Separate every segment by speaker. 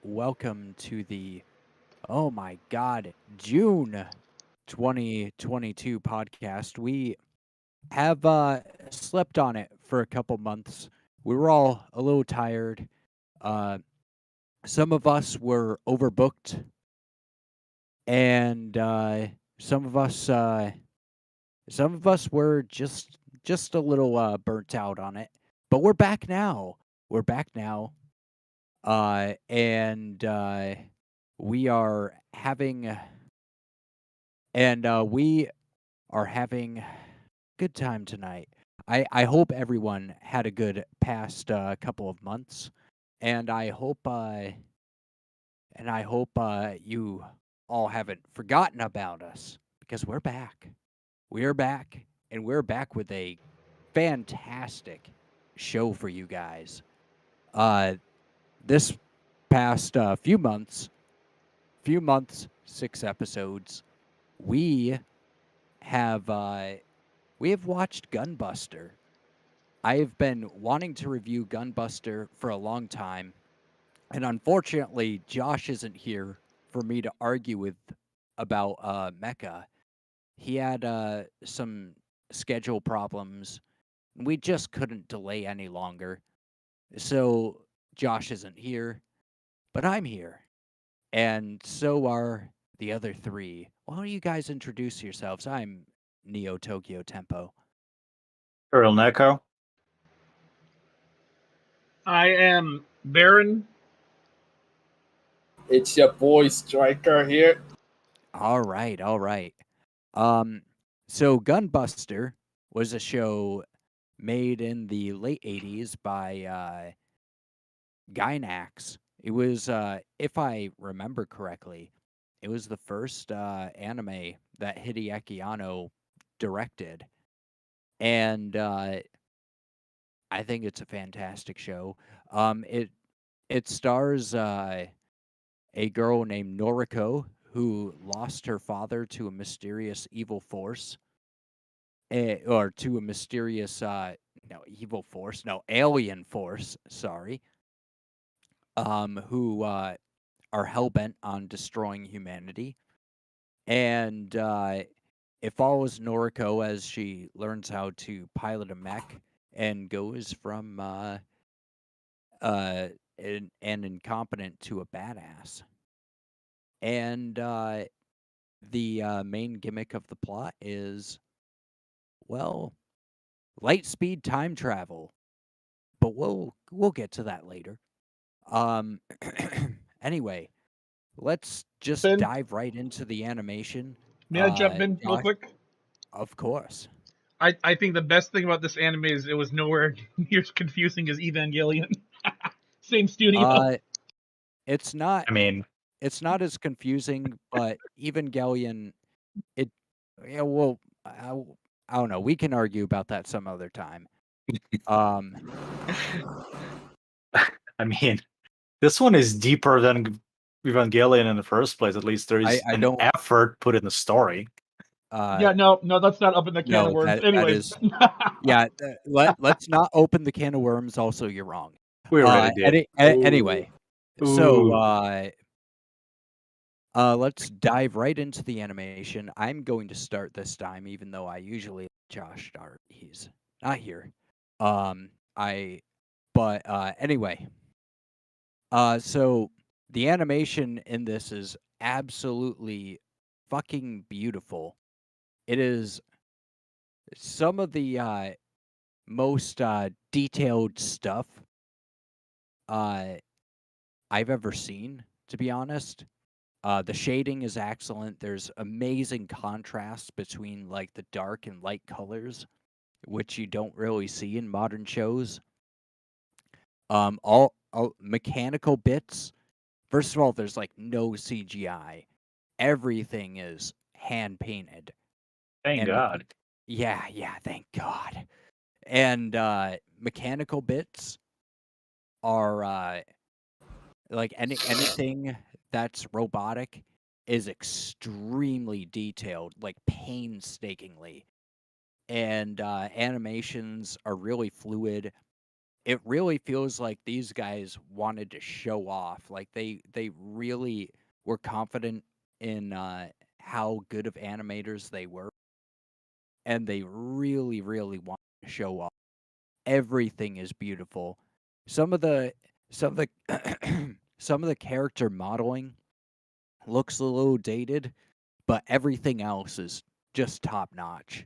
Speaker 1: Welcome to the, oh my God, June 2022 podcast. We have slept on it for a couple months. We were all a little tired. Uh, some of us were overbooked, and some of us were just a little burnt out on it. But we're back now. We're back now. And we are having we are having a good time tonight. I hope everyone had a good past couple of months, and I hope you all haven't forgotten about us because we're back. We're back, and we're back with a fantastic show for you guys. Uh, this past few months, 6 episodes, we have we have watched Gunbuster. I have been wanting to review Gunbuster for a long time, and unfortunately, Josh isn't here for me to argue with about Mecha. He had some schedule problems. We just couldn't delay any longer. So Josh isn't here, but I'm here. And so are the other three. Why don't you guys introduce yourselves? I'm Neo Tokyo Tempo.
Speaker 2: Earl Neko.
Speaker 3: I am Baron.
Speaker 4: It's your boy Striker here.
Speaker 1: All right, all right. So Gunbuster was a show made in the late 80s by Gainax. It was, if I remember correctly, it was the first anime that Hideaki Anno directed. And I think it's a fantastic show. It stars a girl named Noriko who lost her father to a mysterious evil force, or to a mysterious alien force. Sorry, who are hell bent on destroying humanity, and it follows Noriko as she learns how to pilot a mech and goes from an incompetent to a badass. And the main gimmick of the plot is, well, light speed time travel. But we'll get to that later. Um, anyway, let's just
Speaker 3: Ben,
Speaker 1: dive right into the animation.
Speaker 3: may I jump in real
Speaker 1: Josh,
Speaker 3: quick?
Speaker 1: of course.
Speaker 3: I think the best thing about this anime is it was nowhere near as confusing as Evangelion. Same studio.
Speaker 1: It's not
Speaker 2: I mean,
Speaker 1: it's not as confusing, but Evangelion, it yeah, well, I don't know. We can argue about that some other time. Um,
Speaker 2: I mean, this one is deeper than Evangelion in the first place. At least there
Speaker 1: I
Speaker 2: is
Speaker 1: I
Speaker 2: an
Speaker 1: don't.
Speaker 2: effort put in the story.
Speaker 3: Yeah, no, that's not up in the can of
Speaker 1: No,
Speaker 3: worms.
Speaker 1: that
Speaker 3: Anyways,
Speaker 1: is yeah. Let's not open the can of worms. Also, you're wrong.
Speaker 2: We already did.
Speaker 1: Anyway, so
Speaker 2: Ooh.
Speaker 1: let's dive right into the animation. I'm going to start this time, even though I usually let Josh start. He's not here. I but anyway. So the animation in this is absolutely fucking beautiful. It is some of the most detailed stuff uh, I've ever seen, to be honest. The shading is excellent. There's amazing contrasts between like the dark and light colors, which you don't really see in modern shows. All mechanical bits. First of all, there's like no CGI. Everything is hand painted.
Speaker 2: Thank
Speaker 1: And
Speaker 2: God.
Speaker 1: yeah, thank God. And mechanical bits are like anything that's robotic is extremely detailed, like painstakingly. And animations are really fluid. it really feels like these guys wanted to show off. Like they really were confident in how good of animators they were, and they really, really wanted to show off. Everything is beautiful. Some of the some of the some of the character modeling looks a little dated, but everything else is just top notch.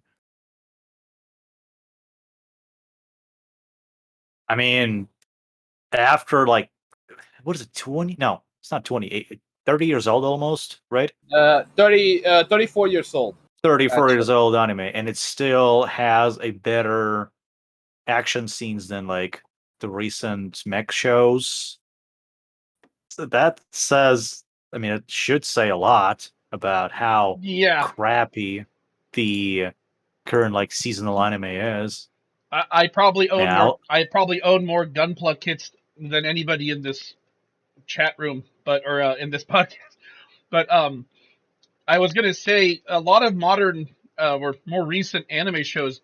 Speaker 2: I mean, after like, what is it, 20? No, it's not 28, 30 years old almost, right?
Speaker 4: 34 years old.
Speaker 2: 34 years
Speaker 4: Actually.
Speaker 2: old anime, and it still has a better action scenes than like the recent mech shows. So that says, I mean, it should say a lot about how
Speaker 3: Yeah,
Speaker 2: crappy the current like seasonal anime is.
Speaker 3: I probably own more.
Speaker 2: Now,
Speaker 3: I probably own more Gunpla kits than anybody in this chat room, or in this podcast. But I was gonna say a lot of modern or more recent anime shows.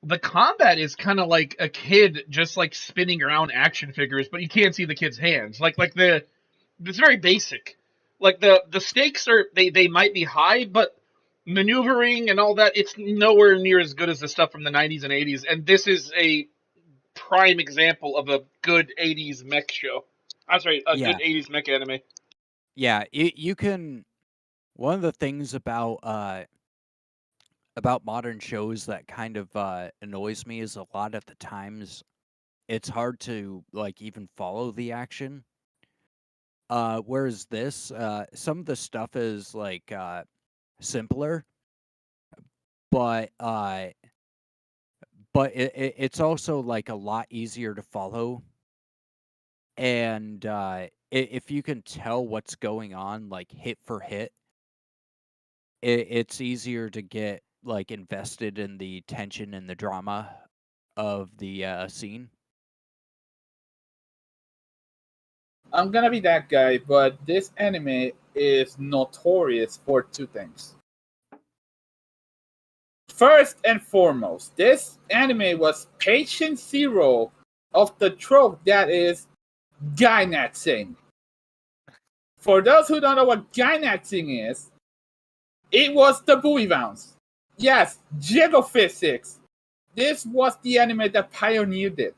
Speaker 3: The combat is kind of like a kid just like spinning around action figures, but you can't see the kid's hands. It's very basic. Like the stakes are they might be high, but maneuvering and all that, it's nowhere near as good as the stuff from the 90s and 80s. And this is a prime example of a good 80s mech show. I'm sorry, a good
Speaker 1: Yeah,
Speaker 3: 80s mech anime.
Speaker 1: yeah. You can. One of the things about modern shows that kind of annoys me is a lot of the times it's hard to like even follow the action. Whereas this, some of the stuff is like simpler, but it's also like a lot easier to follow. And if you can tell what's going on, like hit for hit, it's easier to get like invested in the tension and the drama of the scene.
Speaker 4: I'm gonna be that guy, but this anime is notorious for two things. First and foremost, this anime was patient zero of the trope that is Gainaxing. For those who don't know what Gainaxing is, it was the buoy bounce. Yes, jiggle physics. This was the anime that pioneered it.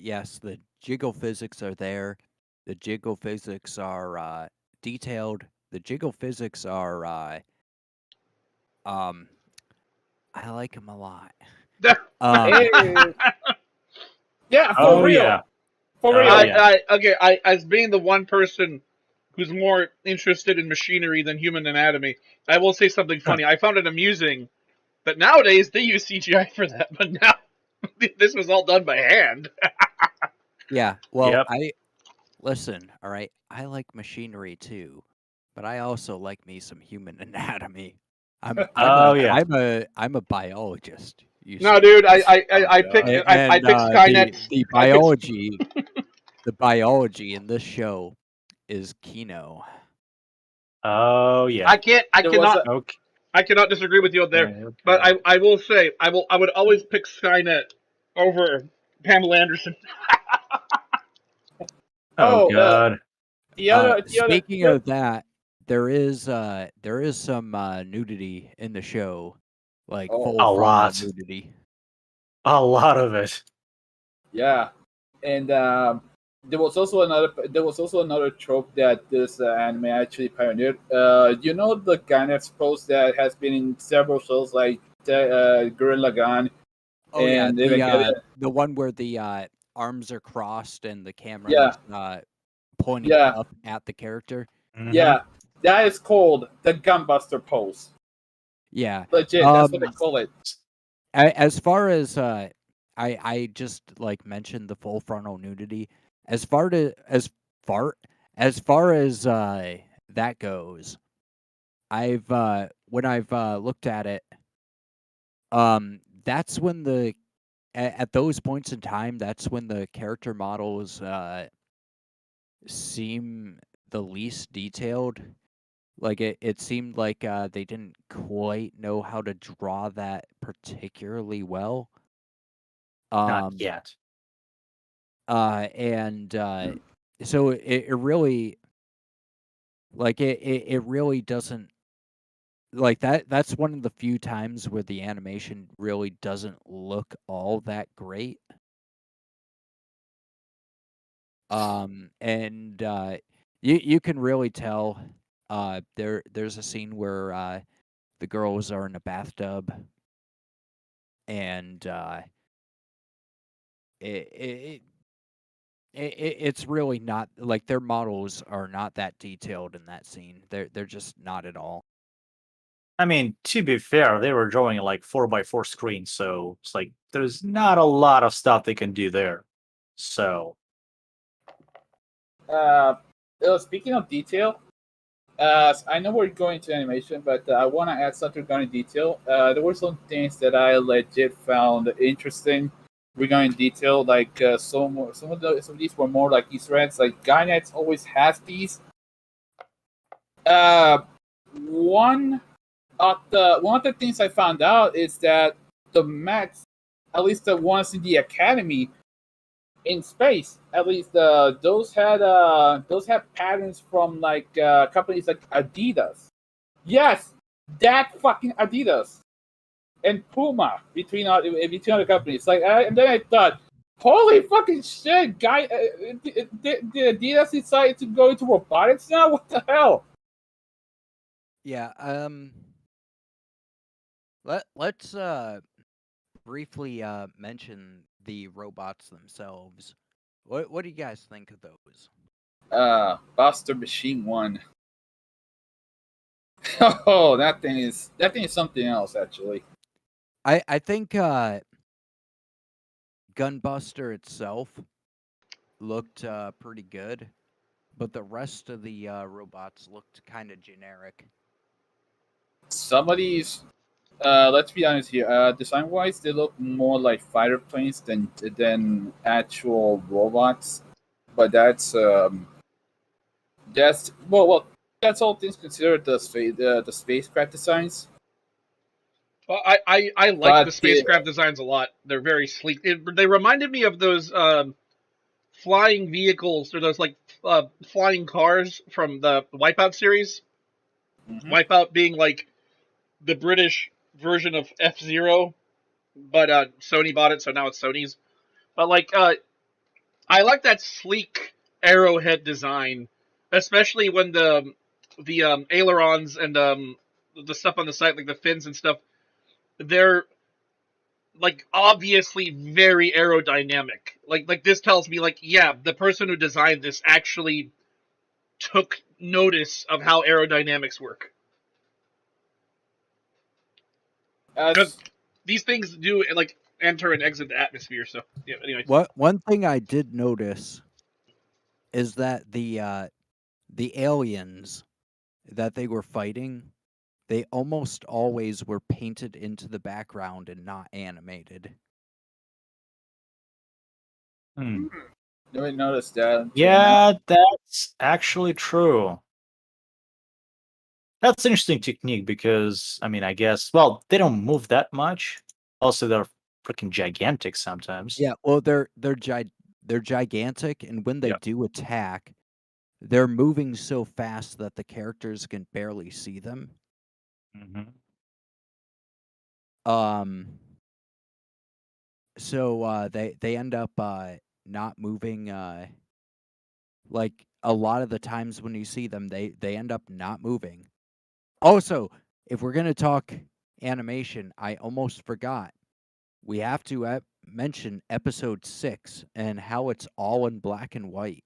Speaker 1: Yes, the jiggle physics are there. The jiggle physics are detailed. The jiggle physics are um I like them a lot. Um
Speaker 4: Eh, yeah, for
Speaker 2: oh
Speaker 4: real.
Speaker 2: yeah,
Speaker 4: For
Speaker 2: oh
Speaker 4: real.
Speaker 2: yeah.
Speaker 3: As being the one person who's more interested in machinery than human anatomy, I will say something funny. I found it amusing that nowadays they use CGI for that, but now this was all done by hand.
Speaker 1: yeah, well,
Speaker 2: Yep.
Speaker 1: I listen, all right. I like machinery too, but I also like me some human anatomy.
Speaker 2: Oh yeah.
Speaker 1: I'm a biologist, you
Speaker 3: No,
Speaker 1: see.
Speaker 3: dude,
Speaker 2: Oh god.
Speaker 3: I
Speaker 1: And
Speaker 3: picked Skynet.
Speaker 1: the
Speaker 3: I picked.
Speaker 1: biology in this show is Kino.
Speaker 2: Oh yeah.
Speaker 3: I can't.
Speaker 4: There was a
Speaker 2: Okay.
Speaker 3: I cannot disagree with you there.
Speaker 2: Okay.
Speaker 3: But I will say I would always pick Skynet over Pamela Anderson.
Speaker 2: Oh
Speaker 4: oh
Speaker 2: god.
Speaker 4: the other
Speaker 1: Speaking of that, there is some nudity in the show, like
Speaker 4: oh
Speaker 1: full
Speaker 2: A
Speaker 1: frontal
Speaker 2: lot.
Speaker 1: nudity.
Speaker 2: A lot of it.
Speaker 4: yeah, and there was also another trope that this anime actually pioneered. You know the Gainax pose that has been in several shows like Gurren Lagann
Speaker 1: Oh yeah,
Speaker 4: and Evangelion.
Speaker 1: the one where the arms are crossed and the camera
Speaker 4: Yeah,
Speaker 1: is pointing
Speaker 4: yeah,
Speaker 1: up at the character.
Speaker 2: Mm-hmm.
Speaker 4: yeah. That is called the Gunbuster pose.
Speaker 1: Yeah.
Speaker 4: Legit, that's what they call it.
Speaker 1: As far as I just like mentioned the full frontal nudity. Far as far as that goes, I've when I've looked at it, that's when at those points in time, that's when the character models seem the least detailed. Like it seemed like they didn't quite know how to draw that particularly well.
Speaker 2: Not
Speaker 1: Um,
Speaker 2: yet.
Speaker 1: And so it really it really doesn't like that's one of the few times where the animation really doesn't look all that great. And you can really tell there's a scene where the girls are in a bathtub, and it it's really not like their models are not that detailed in that scene. They're just not at all.
Speaker 2: I mean, to be fair, they were drawing like 4x4 screens, so it's like there's not a lot of stuff they can do there. So
Speaker 4: Speaking of detail, I know we're going to animation, but I want to add something regarding detail. There were some things that I legit found interesting regarding detail. Like some of these were more like Easter eggs. Like Gainax always has these. Uh, one of the things I found out is that the mechs, at least the ones in the academy, in space, at least those had patterns from like companies like Adidas. Yes, that fucking Adidas and Puma between other companies. And then I thought, holy fucking shit, guy! Did Adidas decide to go into robotics now? What the hell?
Speaker 1: Yeah. Let's briefly mention the robots themselves. What do you guys think of those?
Speaker 4: Buster Machine One. Oh, that thing is something else actually.
Speaker 1: I think Gunbuster itself looked pretty good, but the rest of the robots looked kind of generic.
Speaker 4: Some of these, let's be honest here. Design wise, they look more like fighter planes than actual robots. But that's well, that's all things considered the spacecraft designs.
Speaker 3: Well, I like the
Speaker 4: But
Speaker 3: spacecraft designs a lot. They're very sleek. They reminded me of those flying vehicles or those like flying cars from the Wipeout series.
Speaker 4: mhm.
Speaker 3: Wipeout being like the British version of F-Zero, but Sony bought it, so now it's Sony's. But like, I like that sleek arrowhead design, especially when the ailerons and the stuff on the side, like the fins and stuff, they're like obviously very aerodynamic. Like this tells me like yeah, the person who designed this actually took notice of how aerodynamics work. Because
Speaker 4: As
Speaker 3: these things do like enter and exit the atmosphere. So yeah. Anyway,
Speaker 1: What one thing I did notice is that the aliens that they were fighting, they almost always were painted into the background and not animated.
Speaker 2: hmm.
Speaker 4: never noticed that until now.
Speaker 2: Yeah, that's actually true. That's an interesting technique because I mean, I guess well, they don't move that much. Also, they're freaking gigantic sometimes.
Speaker 1: Yeah, well, they're gigantic, and when they
Speaker 2: Yeah.
Speaker 1: do attack, they're moving so fast that the characters can barely see them.
Speaker 2: Hmm.
Speaker 1: Um, so they end up not moving. Like a lot of the times when you see them, they end up not moving. Also, if we're gonna talk animation, I almost forgot. We have to mention episode 6 and how it's all in black and white.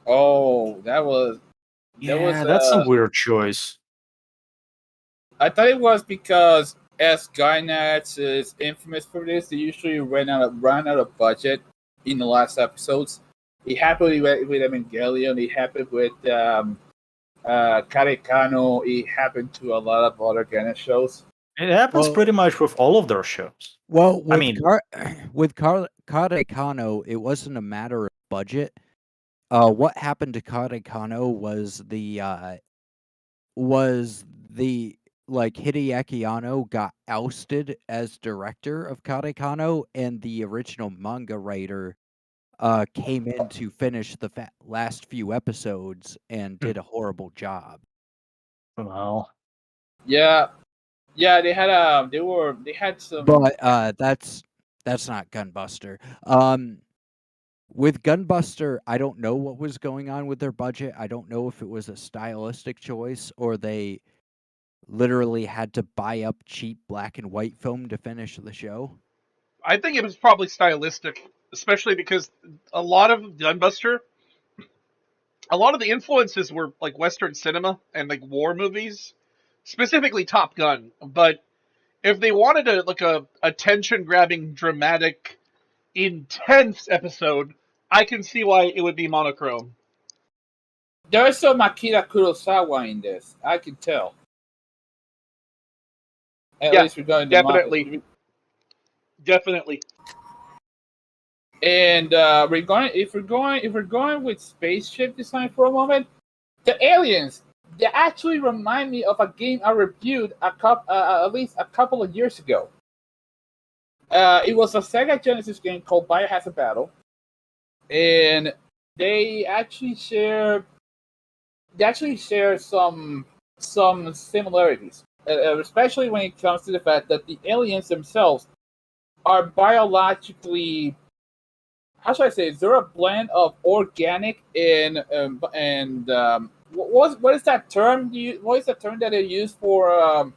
Speaker 4: Oh, that was
Speaker 2: Yeah, that's a weird choice.
Speaker 4: I thought it was because as Gainax is infamous for this, they usually ran out of budget in the last episodes. It happened with Evangelion. It happened with Karekano. It happened to a lot of other Gainax shows.
Speaker 2: It happens
Speaker 1: Well,
Speaker 2: pretty much with all of their shows.
Speaker 1: well,
Speaker 2: I
Speaker 1: with
Speaker 2: mean,
Speaker 1: Kare Kano, it wasn't a matter of budget. What happened to Kare Kano was the like Hideaki Anno got ousted as director of Kare Kano, and the original manga writer came in to finish the last few episodes and did a horrible job.
Speaker 2: Well,
Speaker 4: Yeah, yeah, they had some.
Speaker 1: But that's not Gunbuster. With Gunbuster, I don't know what was going on with their budget. I don't know if it was a stylistic choice or they literally had to buy up cheap black and white film to finish the show.
Speaker 3: I think it was probably stylistic, especially because a lot of Gunbuster, a lot of the influences were like Western cinema and like war movies, specifically Top Gun. But if they wanted a attention grabbing, dramatic, intense episode, I can see why it would be monochrome.
Speaker 4: There's some Akira Kurosawa in this. I can tell. At
Speaker 3: Yeah,
Speaker 4: least regarding
Speaker 3: definitely. Definitely.
Speaker 4: And if we're going with spaceship design for a moment, the aliens, they actually remind me of a game I reviewed at least a couple of years ago. It was a Sega Genesis game called Biohazard Battle, and they actually share some similarities, especially when it comes to the fact that the aliens themselves are biologically, how should I say? They're a blend of organic and what is that term? What is the term that they use for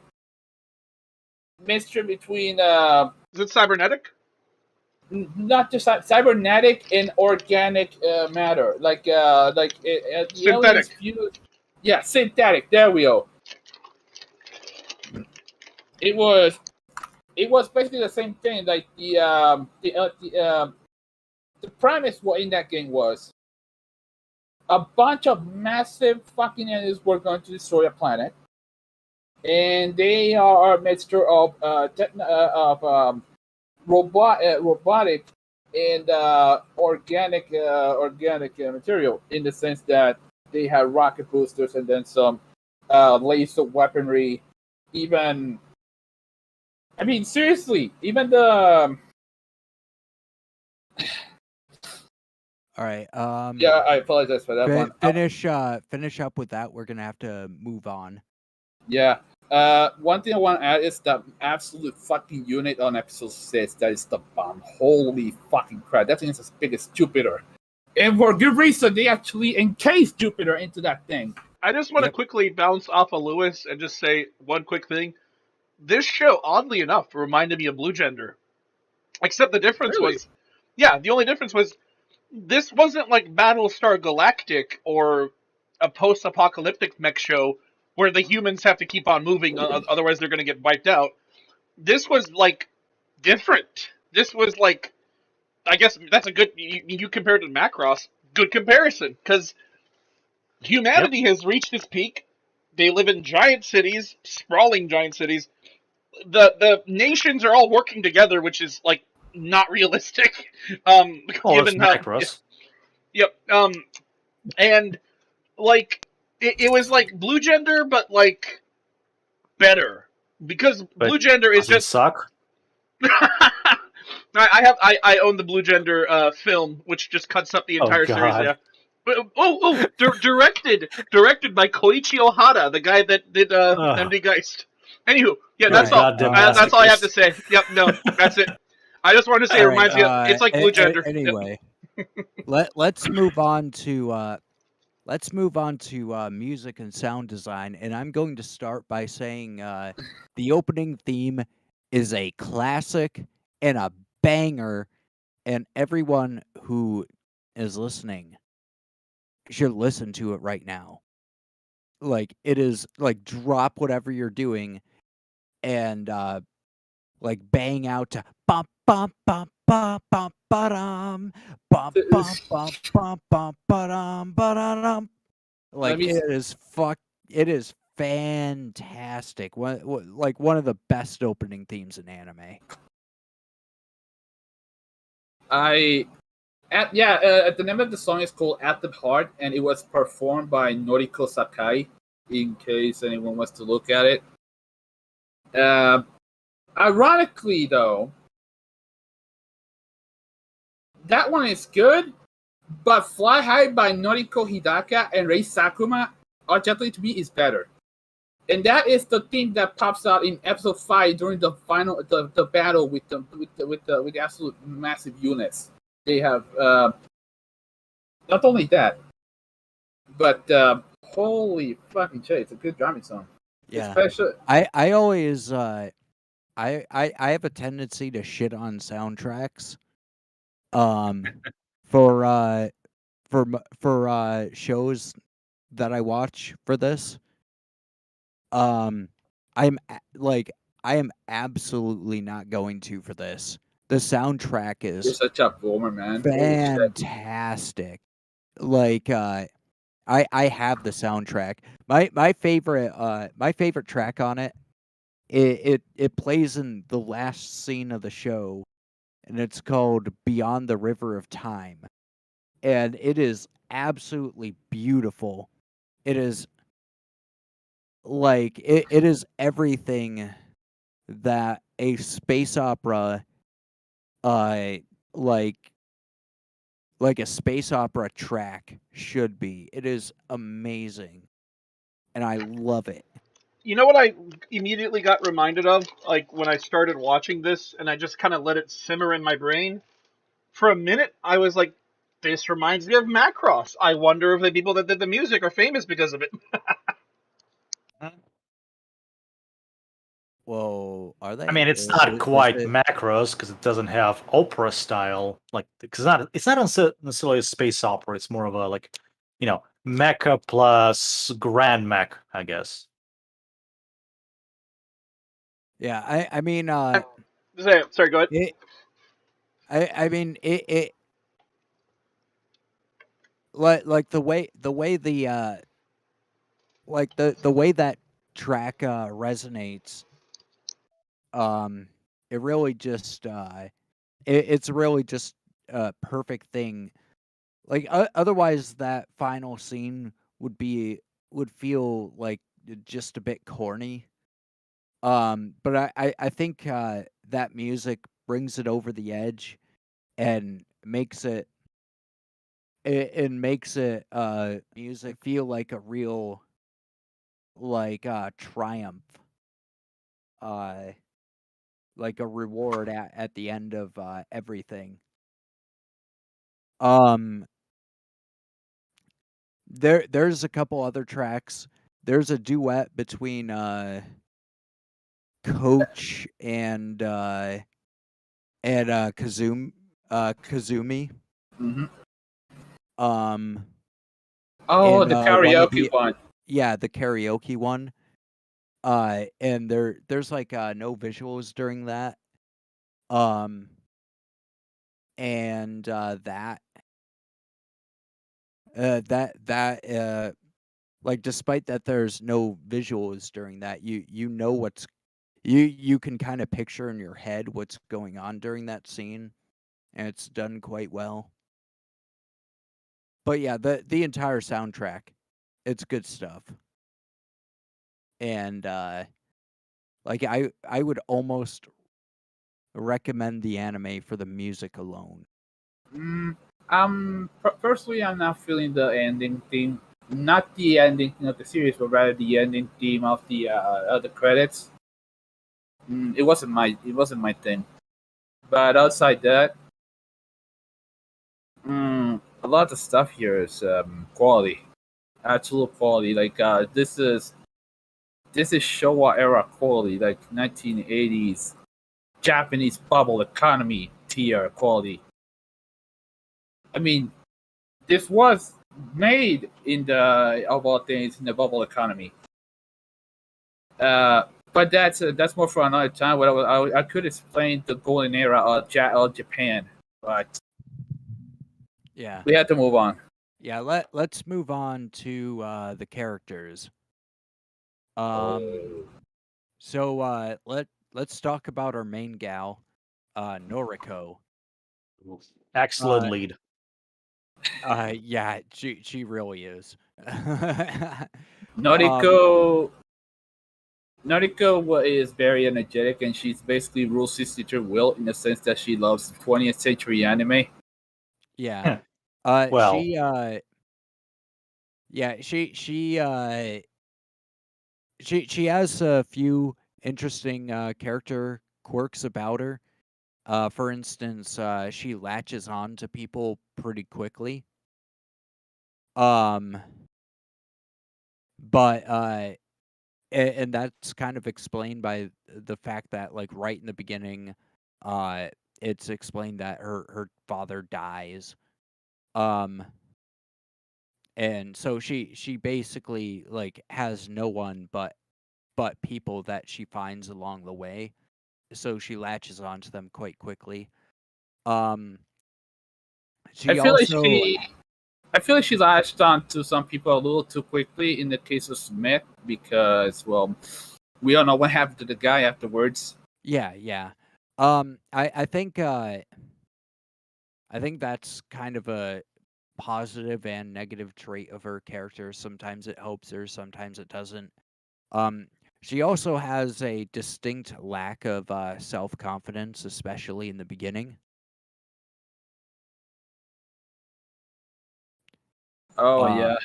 Speaker 4: mixture between
Speaker 3: Is it cybernetic?
Speaker 4: not just cybernetic and organic matter, the aliens
Speaker 3: Synthetic.
Speaker 4: yeah, synthetic. There we go. It was basically the same thing. Like the premise in that game was a bunch of massive fucking aliens were going to destroy a planet, and they are a mixture of robotic and organic material, in the sense that they have rocket boosters and then some laser weaponry. Even, I mean, seriously, even the
Speaker 1: All right.
Speaker 4: yeah, I apologize for that one.
Speaker 1: Finish up with that. We're gonna have to move on.
Speaker 4: Yeah. One thing I want to add is the absolute fucking unit on episode 6. That is the bomb. Holy fucking crap. That thing is as big as Jupiter. And for good reason, they actually encased Jupiter into that thing.
Speaker 3: I just want to quickly bounce off of Lewis and just say one quick thing. This show, oddly enough, reminded me of Blue Gender. Except the difference was, the only difference was this wasn't like Battlestar Galactic or a post-apocalyptic mech show where the humans have to keep on moving, otherwise they're going to get wiped out. This was like different. This was like, I guess that's a good. You compared it to Macross, good comparison, because humanity has reached its peak. They live in giant cities, sprawling giant cities. The nations are all working together, which is like not realistic. Given how,
Speaker 2: Macross.
Speaker 3: yep. And like it was like Blue Gender, but like better, because Blue Gender is just
Speaker 2: suck.
Speaker 3: I own the Blue Gender film, which just cuts up the entire series. Yeah. Directed by Koichi Ohara, the guy that did MD Geist. Anywho, yeah, that's all. That's all I have to say. Yep, no, that's it. I just wanted to say it reminds me of, it's like Blue Gender.
Speaker 1: Anyway, let's move on to music and sound design, and I'm going to start by saying the opening theme is a classic and a banger, and everyone who is listening should listen to it right now. Like, it is like, drop whatever you're doing and like bang out to bum bum bum bum bum ba-dum bum bum bum bum bum ba-dum ba-dum. Like, it is fantastic. Like one of the best opening themes in anime.
Speaker 4: The name of the song is called At the Heart, and it was performed by Noriko Sakai, in case anyone wants to look at it. Ironically, though, that one is good, But Fly High by Noriko Hidaka and Rei Sakuma, objectively to me, is better. And that is the thing that pops out in episode 5 during the final the battle with the absolute massive units. They have not only that, but holy fucking shit, it's a good drumming song.
Speaker 1: Yeah.
Speaker 4: Especially
Speaker 1: I always I have a tendency to shit on soundtracks. For shows that I watch for this. I am absolutely not going to for this. The soundtrack
Speaker 4: you're
Speaker 1: is
Speaker 4: such a boomer, man. Holy shit.
Speaker 1: fantastic. Like I have the soundtrack. My favorite track on it. It plays in the last scene of the show, and it's called "Beyond the River of Time," and it is absolutely beautiful. It is like it is everything that a space opera, uh, like a space opera track should be. It is amazing, and I love it.
Speaker 3: You know what I immediately got reminded of, like when I started watching this, and I just kind of let it simmer in my brain. For a minute, I was like, "This reminds me of Macross." I wonder if the people that did the music are famous because of it.
Speaker 1: Well, are they?
Speaker 2: I mean, it's
Speaker 1: Is
Speaker 2: not quite
Speaker 1: it?
Speaker 2: Macross because it doesn't have opera style, like because it's not necessarily a space opera. It's more of a like, mecha plus grand mech, I guess.
Speaker 1: Yeah, I mean,
Speaker 3: Sorry, go ahead.
Speaker 1: it. I mean, it like the way the way that track resonates. It really just it's really just a perfect thing. Like otherwise, that final scene would feel like just a bit corny. But I think that music brings it over the edge and makes it music feel like a real like triumph, uh like a reward at the end of everything. Um there's a couple other tracks. There's a duet between Coach and Kazumi.
Speaker 4: Mm-hmm.
Speaker 1: Um
Speaker 4: Oh,
Speaker 1: in
Speaker 4: the
Speaker 1: one of
Speaker 4: karaoke
Speaker 1: the
Speaker 4: one.
Speaker 1: the karaoke one. And there's like no visuals during that. Um and that like despite that there's no visuals during that, you know what's you can kind of picture in your head what's going on during that scene, and it's done quite well. But yeah, the entire soundtrack, it's good stuff. And like I would almost recommend the anime for the music alone.
Speaker 4: Personally, I'm not feeling the ending theme. Not the ending theme of the series, but rather the ending theme of the credits. It wasn't my thing. But outside that, a lot of stuff here is quality, absolute quality. Like this is Showa era quality, like 1980s Japanese bubble economy tier quality. I mean, this was made in the of all things in the bubble economy. But that's more for another time. What I could explain the golden era of Japan, but
Speaker 1: Yeah.
Speaker 4: we have to move on.
Speaker 1: Yeah, let's move on to the characters. So let's talk about our main gal, Noriko.
Speaker 2: Excellent
Speaker 1: Uh
Speaker 2: lead.
Speaker 1: yeah, she really is. um
Speaker 4: Noriko is very energetic, and she's basically Rule 63 Will in the sense that she loves 20th century anime.
Speaker 1: yeah.
Speaker 2: Well,
Speaker 1: Yeah, she has a few interesting character quirks about her. For instance, she latches on to people pretty quickly. Um, but and that's kind of explained by the fact that, like, right in the beginning, uh, it's explained that her father dies. Um, and so she basically, like, has no one but people that she finds along the way. So she latches onto them quite quickly. Um,
Speaker 4: I
Speaker 1: she
Speaker 4: feel like
Speaker 1: also
Speaker 4: she I feel like she latched on to some people a little too quickly in the case of Smith because, well, we don't know what happened to the guy afterwards.
Speaker 1: yeah. I think that's kind of a positive and negative trait of her character. Sometimes it helps her, sometimes it doesn't. Um, she also has a distinct lack of self-confidence, especially in the beginning.
Speaker 4: Oh
Speaker 1: Uh,
Speaker 4: yeah.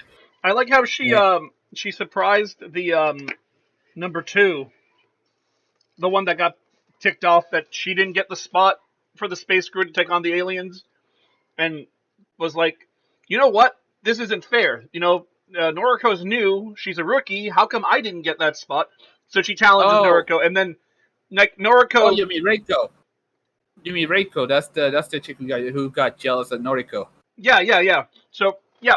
Speaker 3: I like how
Speaker 1: yeah,
Speaker 3: she surprised the number 2, the one that got ticked off that she didn't get the spot for the space crew to take on the aliens, and was like, you know what? This isn't fair. Noriko's new. She's a rookie. How come I didn't get that spot? So she challenges
Speaker 4: Oh,
Speaker 3: Noriko, and then like
Speaker 4: oh,
Speaker 3: Noriko,
Speaker 4: you mean Reiko? You mean Reiko? That's the chick who got jealous of Noriko.
Speaker 3: yeah.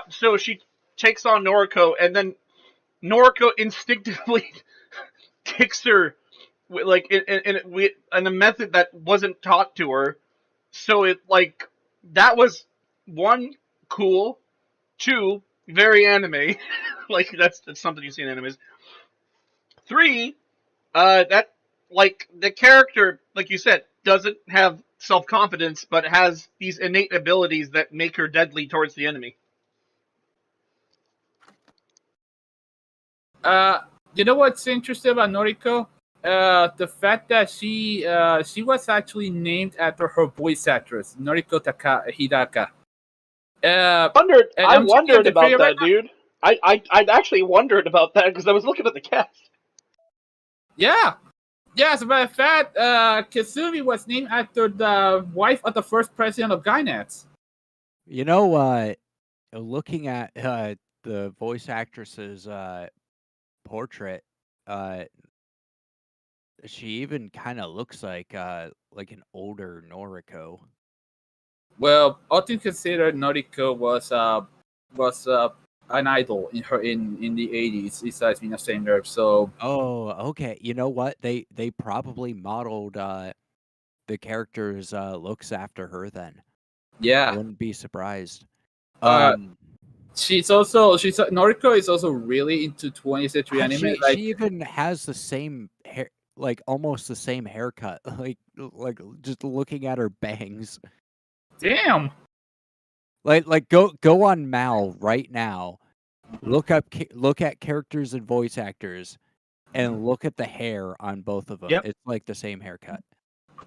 Speaker 3: So she takes on Noriko, and then Noriko instinctively kicks her, like in a method that wasn't taught to her. So it like that was one cool, two very anime, like that's something you see in animes. Three, that like the character, like you said, doesn't have self confidence, but has these innate abilities that make her deadly towards the enemy.
Speaker 4: Uh, you know what's interesting about Noriko? The fact that she was actually named after her voice actress, Noriko Hidaka. Uh, and
Speaker 3: I
Speaker 4: I'm checking
Speaker 3: wondered about
Speaker 4: Wikipedia right
Speaker 3: that,
Speaker 4: now.
Speaker 3: dude. I actually wondered about that because I was looking at the cast.
Speaker 4: Yeah, yeah. As a matter of fact, Kazumi was named after the wife of the first president of Gainax.
Speaker 1: you know, looking at the voice actress's portrait, uh, she even kind of looks like an older Noriko.
Speaker 4: Well, all things considered, Noriko was an idol in the 80s. Besides being a singer, so
Speaker 1: Oh, okay. You know what? They probably modeled the character's looks after her then. I
Speaker 4: yeah.
Speaker 1: wouldn't be surprised.
Speaker 4: Uh,
Speaker 1: Um,
Speaker 4: she's Noriko is also really into 20th century anime.
Speaker 1: she even has the same hair, like almost the same haircut. Like just looking at her bangs.
Speaker 4: Damn.
Speaker 1: Like go on Mal right now. Look at characters and voice actors, and look at the hair on both of them.
Speaker 2: yep.
Speaker 1: It's like the same haircut.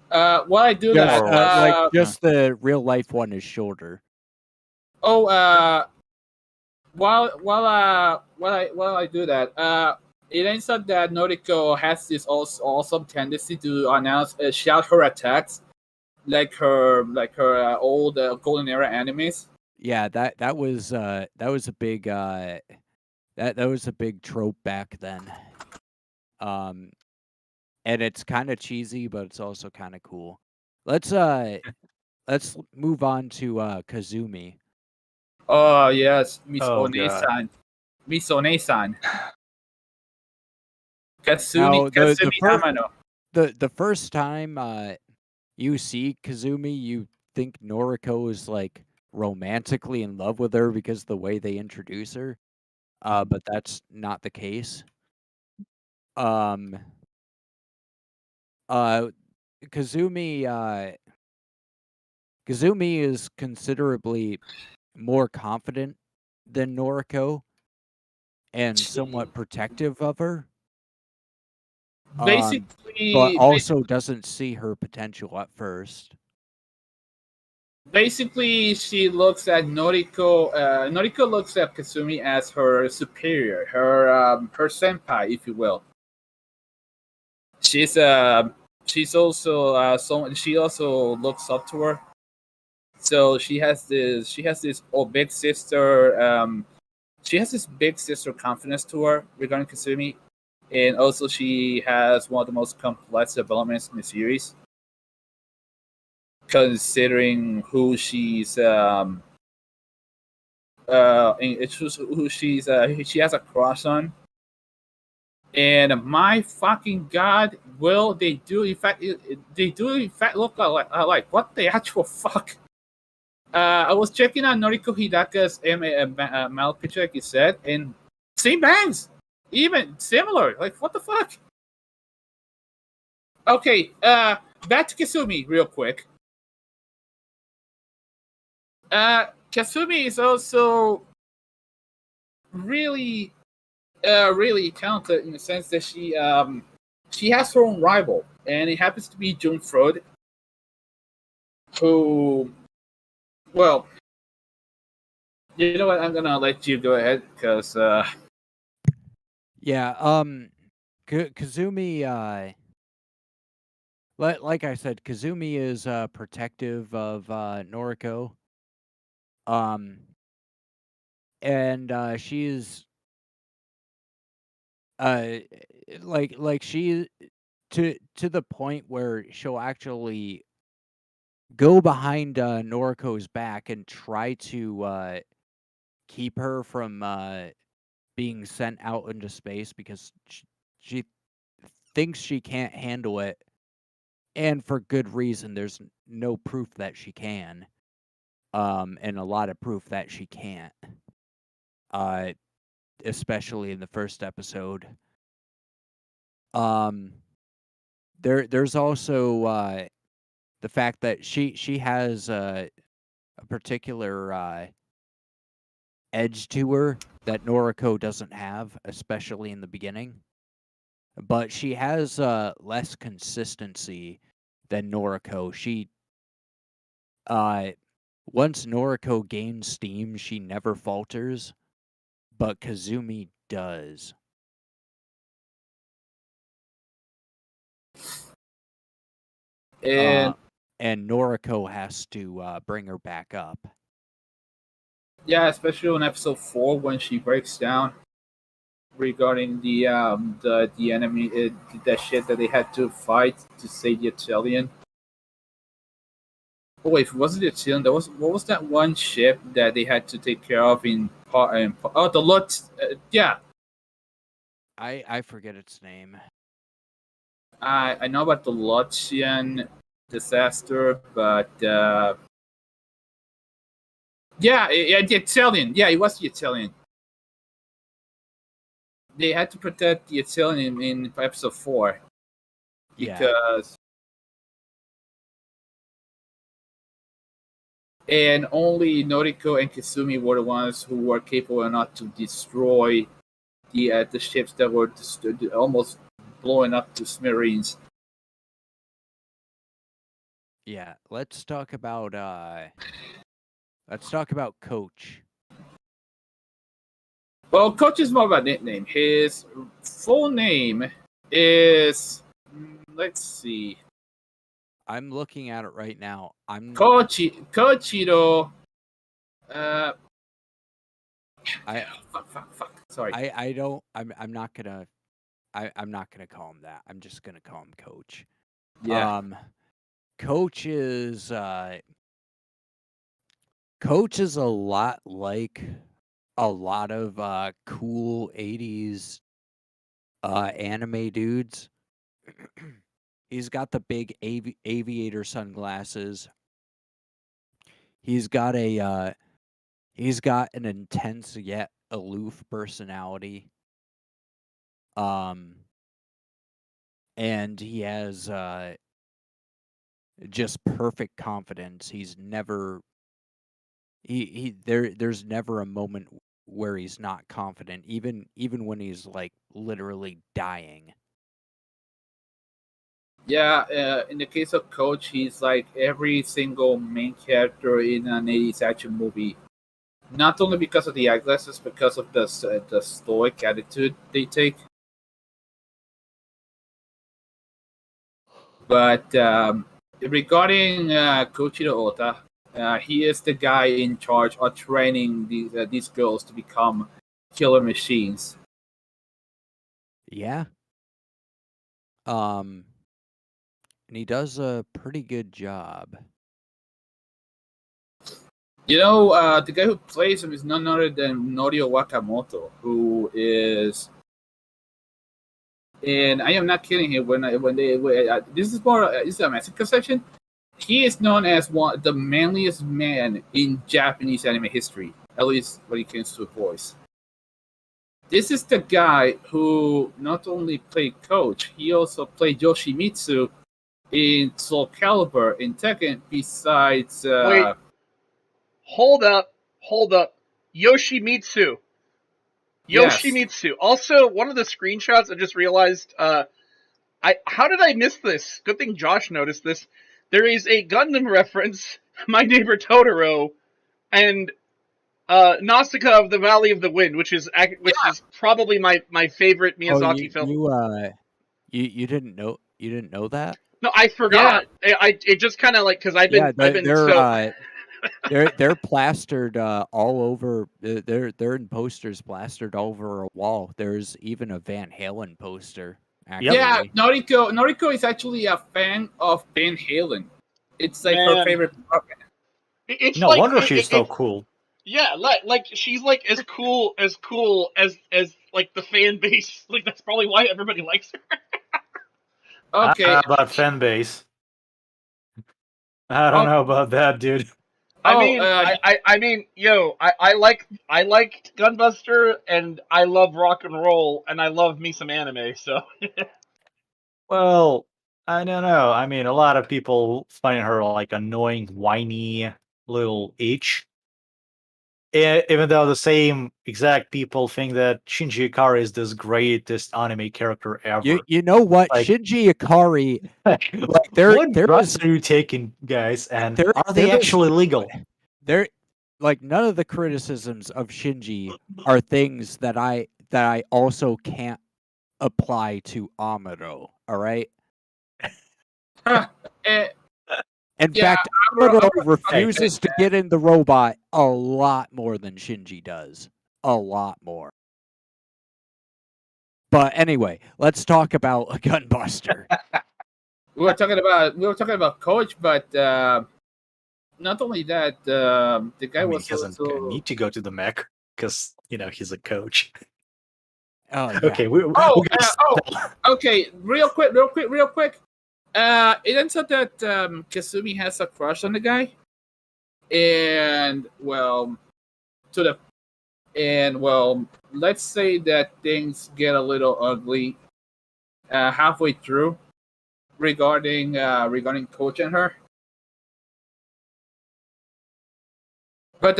Speaker 4: While I do
Speaker 1: Just
Speaker 4: that,
Speaker 2: More or less.
Speaker 1: like just the real life one is shorter.
Speaker 4: oh, while I do that, it ends up that Noriko has this awesome tendency to shout her attacks, like her old golden era animes.
Speaker 1: Yeah, that was a big that was a big trope back then. Um, and it's kind of cheesy, but it's also kind of cool. Let's move on to Kazumi.
Speaker 4: Oh yes, Miss
Speaker 2: Oh god.
Speaker 4: One-san, Miss One-san,
Speaker 1: Now
Speaker 4: Katsumi Amano.
Speaker 1: the first time you see Kazumi, you think Noriko is like romantically in love with her because the way they introduce her. But that's not the case. Um, uh, Kazumi, Kazumi is considerably more confident than Noriko and somewhat protective of her. But
Speaker 4: Basically,
Speaker 1: also doesn't see her potential at first.
Speaker 4: basically, she looks at Noriko. Noriko looks at Kasumi as her superior, her senpai, if you will. She's also someone. She also looks up to her. So she has this big sister. She has this big sister confidence to her regarding Kasumi, and also she has one of the most complex developments in the series, considering who she's she has a crush on. And my fucking god, will they do? In fact, they do in fact look like what the actual fuck. I was checking out Noriko Hidaka's male picture, like you said, and same bangs, even similar. Like, what the fuck? Okay, back to Kasumi real quick. Kasumi is also really, really talented in the sense that she has her own rival, and it happens to be June Freud, who, well, you know what? I'm gonna let you go ahead because
Speaker 1: Yeah, Kazumi, like I said, Kazumi is protective of Noriko. And she's like she to the point where she'll actually go behind Noriko's back and try to keep her from being sent out into space because she thinks she can't handle it, and for good reason. There's no proof that she can, and a lot of proof that she can't. Uh, especially in the first episode. There's also the fact that she has a particular edge to her that Noriko doesn't have, especially in the beginning. But she has less consistency than Noriko. She once Noriko gains steam, she never falters, but Kazumi does.
Speaker 4: and
Speaker 1: And Noriko has to bring her back up.
Speaker 4: yeah, especially on episode 4 when she breaks down regarding the enemy, the shit that they had to fight to save the Italian. Oh wait, wasn't it Italian? There was, what was that one ship that they had to take care of in the Lot? Yeah,
Speaker 1: I forget its name.
Speaker 4: I know about the Lottian disaster, but yeah, the Italian. Yeah, it was the Italian. They had to protect the Italian in episode 4 because, and only Noriko and Kasumi were the ones who were capable enough to destroy the ships that were almost blowing up to smithereens.
Speaker 1: Yeah, let's talk about Coach.
Speaker 4: Well, Coach is more of a nickname. His full name is, let's see,
Speaker 1: I'm looking at it right now.
Speaker 4: Koichiro. Fuck. Sorry.
Speaker 1: I'm not gonna call him that. I'm just gonna call him Coach.
Speaker 4: Yeah.
Speaker 1: Coach is Coach is a lot like a lot of cool 80s anime dudes. He's got the big aviator sunglasses. He's got an intense yet aloof personality. And he has just perfect confidence. He's never there's never a moment where he's not confident, even when he's like literally dying.
Speaker 4: Yeah, in the case of Coach, he's like every single main character in an 80s action movie. Not only because of the eyeglasses, because of the stoic attitude they take. But regarding Koichiro Ota, he is the guy in charge of training these girls to become killer machines.
Speaker 1: Yeah. And he does a pretty good job.
Speaker 4: You know, the guy who plays him is none other than Norio Wakamoto, who is, and I am not kidding here. This is more this is a massacre section. He is known as one the manliest man in Japanese anime history, at least when it comes to voice. This is the guy who not only played Coach, he also played Yoshimitsu in Soul Calibur in Tekken. Besides,
Speaker 3: Wait. Hold up. Yoshimitsu.
Speaker 4: yes,
Speaker 3: Yoshimitsu. Also, one of the screenshots I just realized. How did I miss this? Good thing Josh noticed this. There is a Gundam reference, My Neighbor Totoro, and Nausicaa of the Valley of the Wind, which is probably my favorite
Speaker 1: Oh,
Speaker 3: Miyazaki film.
Speaker 1: you didn't know that?
Speaker 3: No, I forgot. It just kind of like because I've been
Speaker 1: they're plastered all over. They're in posters plastered all over a wall. There's even a Van Halen poster. Actually.
Speaker 4: yeah. Noriko is actually a fan of Van Halen. It's like her favorite rock band.
Speaker 3: It's
Speaker 2: No wonder she's so cool.
Speaker 3: Yeah, like she's like as cool as like the fan base. Like that's probably why everybody likes her.
Speaker 4: Okay,
Speaker 2: About fan base. I don't know about that, dude.
Speaker 3: I mean, yo, I liked Gunbuster, and I love rock and roll, and I love me some anime. So,
Speaker 2: Well, I don't know. I mean, a lot of people find her like annoying, whiny little H. Even though the same exact people think that Shinji Ikari is this greatest anime character ever.
Speaker 1: You know what,
Speaker 2: Like,
Speaker 1: Shinji Ikari, like
Speaker 2: what drugs are you taking, guys? And are they actually legal?
Speaker 1: They're like none of the criticisms of Shinji are things that I also can't apply to Amuro. All right. In fact, Amuro refuses to get in the robot a lot more than Shinji does. A lot more. But anyway, let's talk about Gunbuster.
Speaker 4: we were talking about Coach, but not only that, the guy
Speaker 2: he doesn't need to go to the mech because he's a coach.
Speaker 1: Oh yeah.
Speaker 2: Okay.
Speaker 4: Okay. Real quick. It ends up that Kasumi has a crush on the guy, and let's say that things get a little ugly halfway through regarding Coach and her. But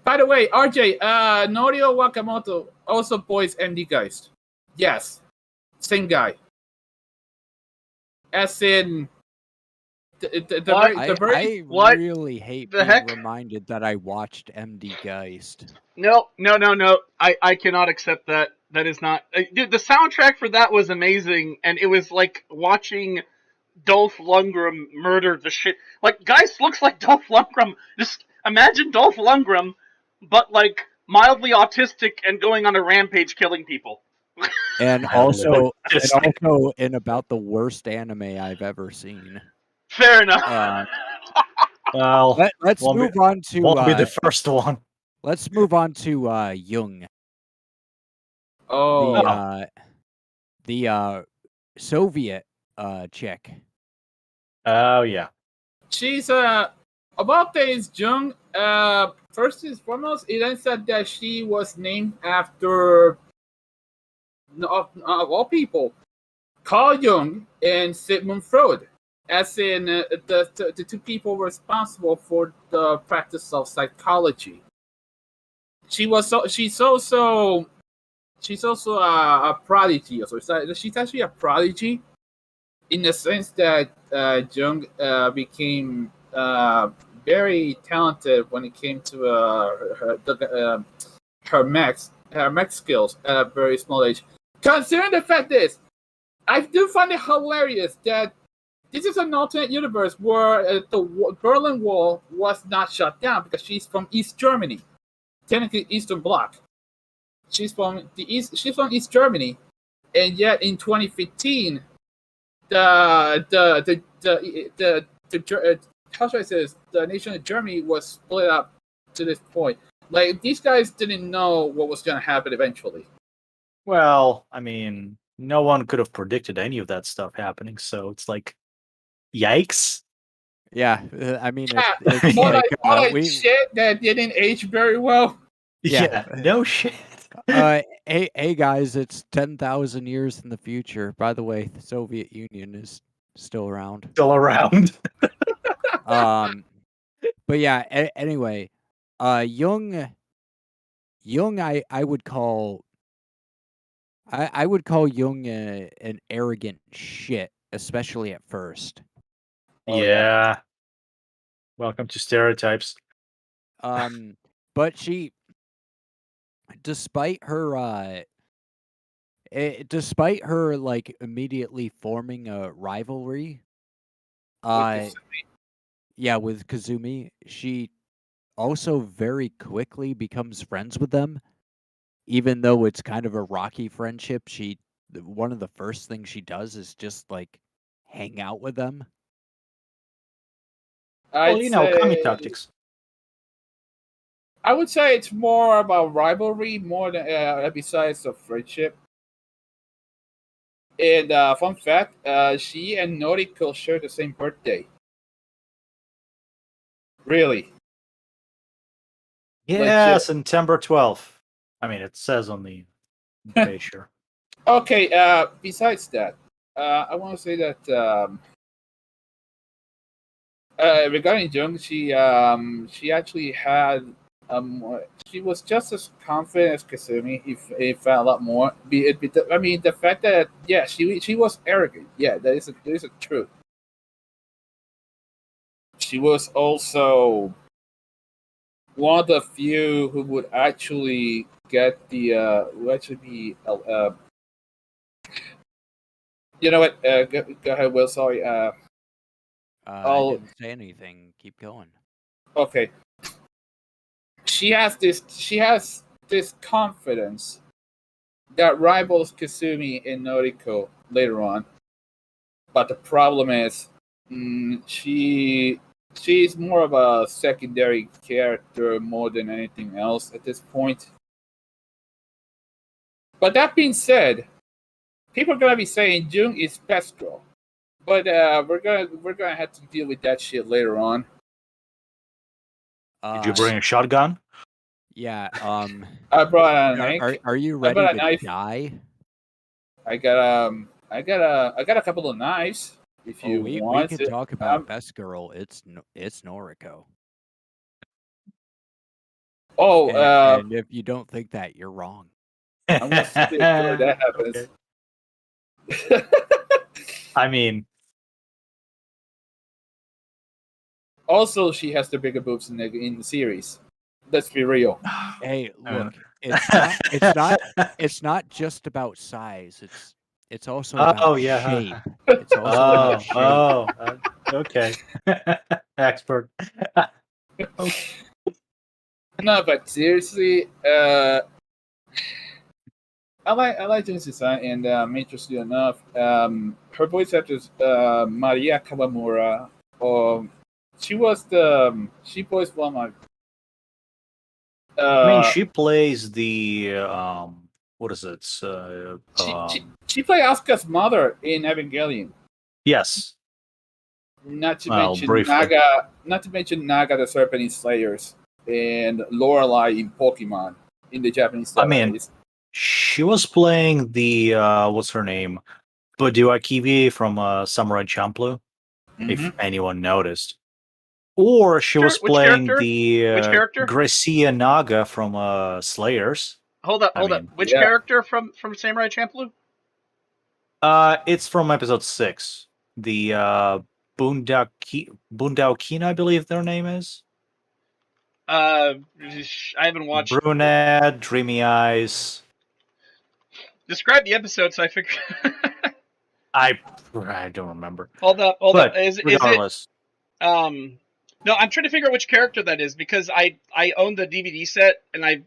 Speaker 4: by the way, RJ, Norio Wakamoto also voiced MD Geist. Yes, same guy. As in,
Speaker 1: I really hate being reminded that I watched MD Geist.
Speaker 3: No. I cannot accept that. That is not, dude. The soundtrack for that was amazing, and it was like watching Dolph Lundgren murder the shit. Like, Geist looks like Dolph Lundgren. Just imagine Dolph Lundgren, but like mildly autistic and going on a rampage, killing people.
Speaker 1: And also in about the worst anime I've ever seen.
Speaker 3: Fair enough.
Speaker 2: Well,
Speaker 1: let's move on to.
Speaker 2: Won't be the first one.
Speaker 1: Let's move on to Jung.
Speaker 4: Oh,
Speaker 1: the Soviet chick.
Speaker 2: Oh yeah.
Speaker 4: She's about this Jung. First and foremost, it ends up that she was named after all people, Carl Jung and Sigmund Freud, as in the two people responsible for the practice of psychology. She's also a prodigy. So she's actually a prodigy in the sense that Jung became very talented when it came to her mech skills at a very small age. Considering the fact is, I do find it hilarious that this is an alternate universe where the Berlin Wall was not shut down because she's from East Germany, technically Eastern Bloc. She's from the East. She's from East Germany, and yet in 2015, how should I say this? The nation of Germany was split up to this point. Like these guys didn't know what was going to happen eventually.
Speaker 2: Well, I mean, no one could have predicted any of that stuff happening, so it's like, yikes.
Speaker 1: Yeah, I mean,
Speaker 4: Yeah,
Speaker 1: it's
Speaker 4: more
Speaker 1: like
Speaker 4: like
Speaker 1: we.
Speaker 4: shit that didn't age very well.
Speaker 1: Yeah.
Speaker 2: No shit.
Speaker 1: Hey guys, it's 10,000 years in the future. By the way, the Soviet Union is still around.
Speaker 2: Still around.
Speaker 1: But yeah. Anyway, Jung, I would call. I would call Jung an arrogant shit, especially at first.
Speaker 4: Oh,
Speaker 2: yeah. Welcome to stereotypes.
Speaker 1: But she, despite her like immediately forming a rivalry, yeah, with Kazumi, she also very quickly becomes friends with them, even though it's kind of a rocky friendship. One of the first things she does is just like hang out with them.
Speaker 2: Well, you know, kami tactics.
Speaker 4: I would say it's more about rivalry more than besides the friendship. And fun fact, she and Noriko share the same birthday. Really?
Speaker 2: Yeah,
Speaker 4: Legit.
Speaker 2: September 12th. I mean, it says on the page here.
Speaker 4: Okay, besides that, I want to say that regarding Jung, she actually had she was just as confident as Kasumi, if a lot more. I mean, the fact that she was arrogant. Yeah, that is a truth. She was also one of the few who would actually get the would actually be you know what? Go ahead, Will. Sorry.
Speaker 1: I
Speaker 4: I'll
Speaker 1: didn't say anything. Keep going.
Speaker 4: okay. She has this confidence that rivals Kasumi and Noriko later on. But the problem is, she's more of a secondary character more than anything else at this point. But that being said, people are gonna be saying Jung is best girl, but we're gonna have to deal with that shit later on.
Speaker 2: Did you bring a shotgun?
Speaker 1: Yeah.
Speaker 4: I brought a knife.
Speaker 1: Are you
Speaker 4: I
Speaker 1: ready
Speaker 4: brought a
Speaker 1: to
Speaker 4: knife.
Speaker 1: die?
Speaker 4: I got a couple of knives. If you
Speaker 1: we
Speaker 4: want
Speaker 1: could
Speaker 4: to.
Speaker 1: talk about best girl. It's Noriko.
Speaker 4: Oh,
Speaker 1: and if you don't think that, you're wrong.
Speaker 4: I'm gonna see sure that happens.
Speaker 2: Okay. I mean,
Speaker 4: also she has the bigger boobs in the series. Let's be real.
Speaker 1: Hey, look, it's not just about size. It's also about shape. It's also about shape.
Speaker 2: Okay. Expert.
Speaker 4: No, but seriously, I like Jen's design, and I'm interested enough. Her voice actress, Maria Kawamura, she voiced one of my.
Speaker 2: I mean, she plays the what is it?
Speaker 4: She played Asuka's mother in Evangelion.
Speaker 2: Yes.
Speaker 4: Not to mention Naga. Not to mention Naga, the Serpent Slayers, and Lorelai in Pokemon in the Japanese.
Speaker 2: I mean, she was playing the what's her name, Budu Akibi from Samurai Champloo, if anyone noticed. Or she was playing the Gracia Naga from Slayers.
Speaker 3: Hold up. Which character from Samurai Champloo?
Speaker 2: It's from episode 6. the Bundaukina, I believe their name is.
Speaker 3: I haven't watched.
Speaker 2: Brunette, dreamy eyes.
Speaker 3: Describe the episode, so I figure.
Speaker 2: I don't remember.
Speaker 3: Hold up.
Speaker 2: But
Speaker 3: Is it?
Speaker 2: regardless,
Speaker 3: No, I'm trying to figure out which character that is because I own the DVD set and I've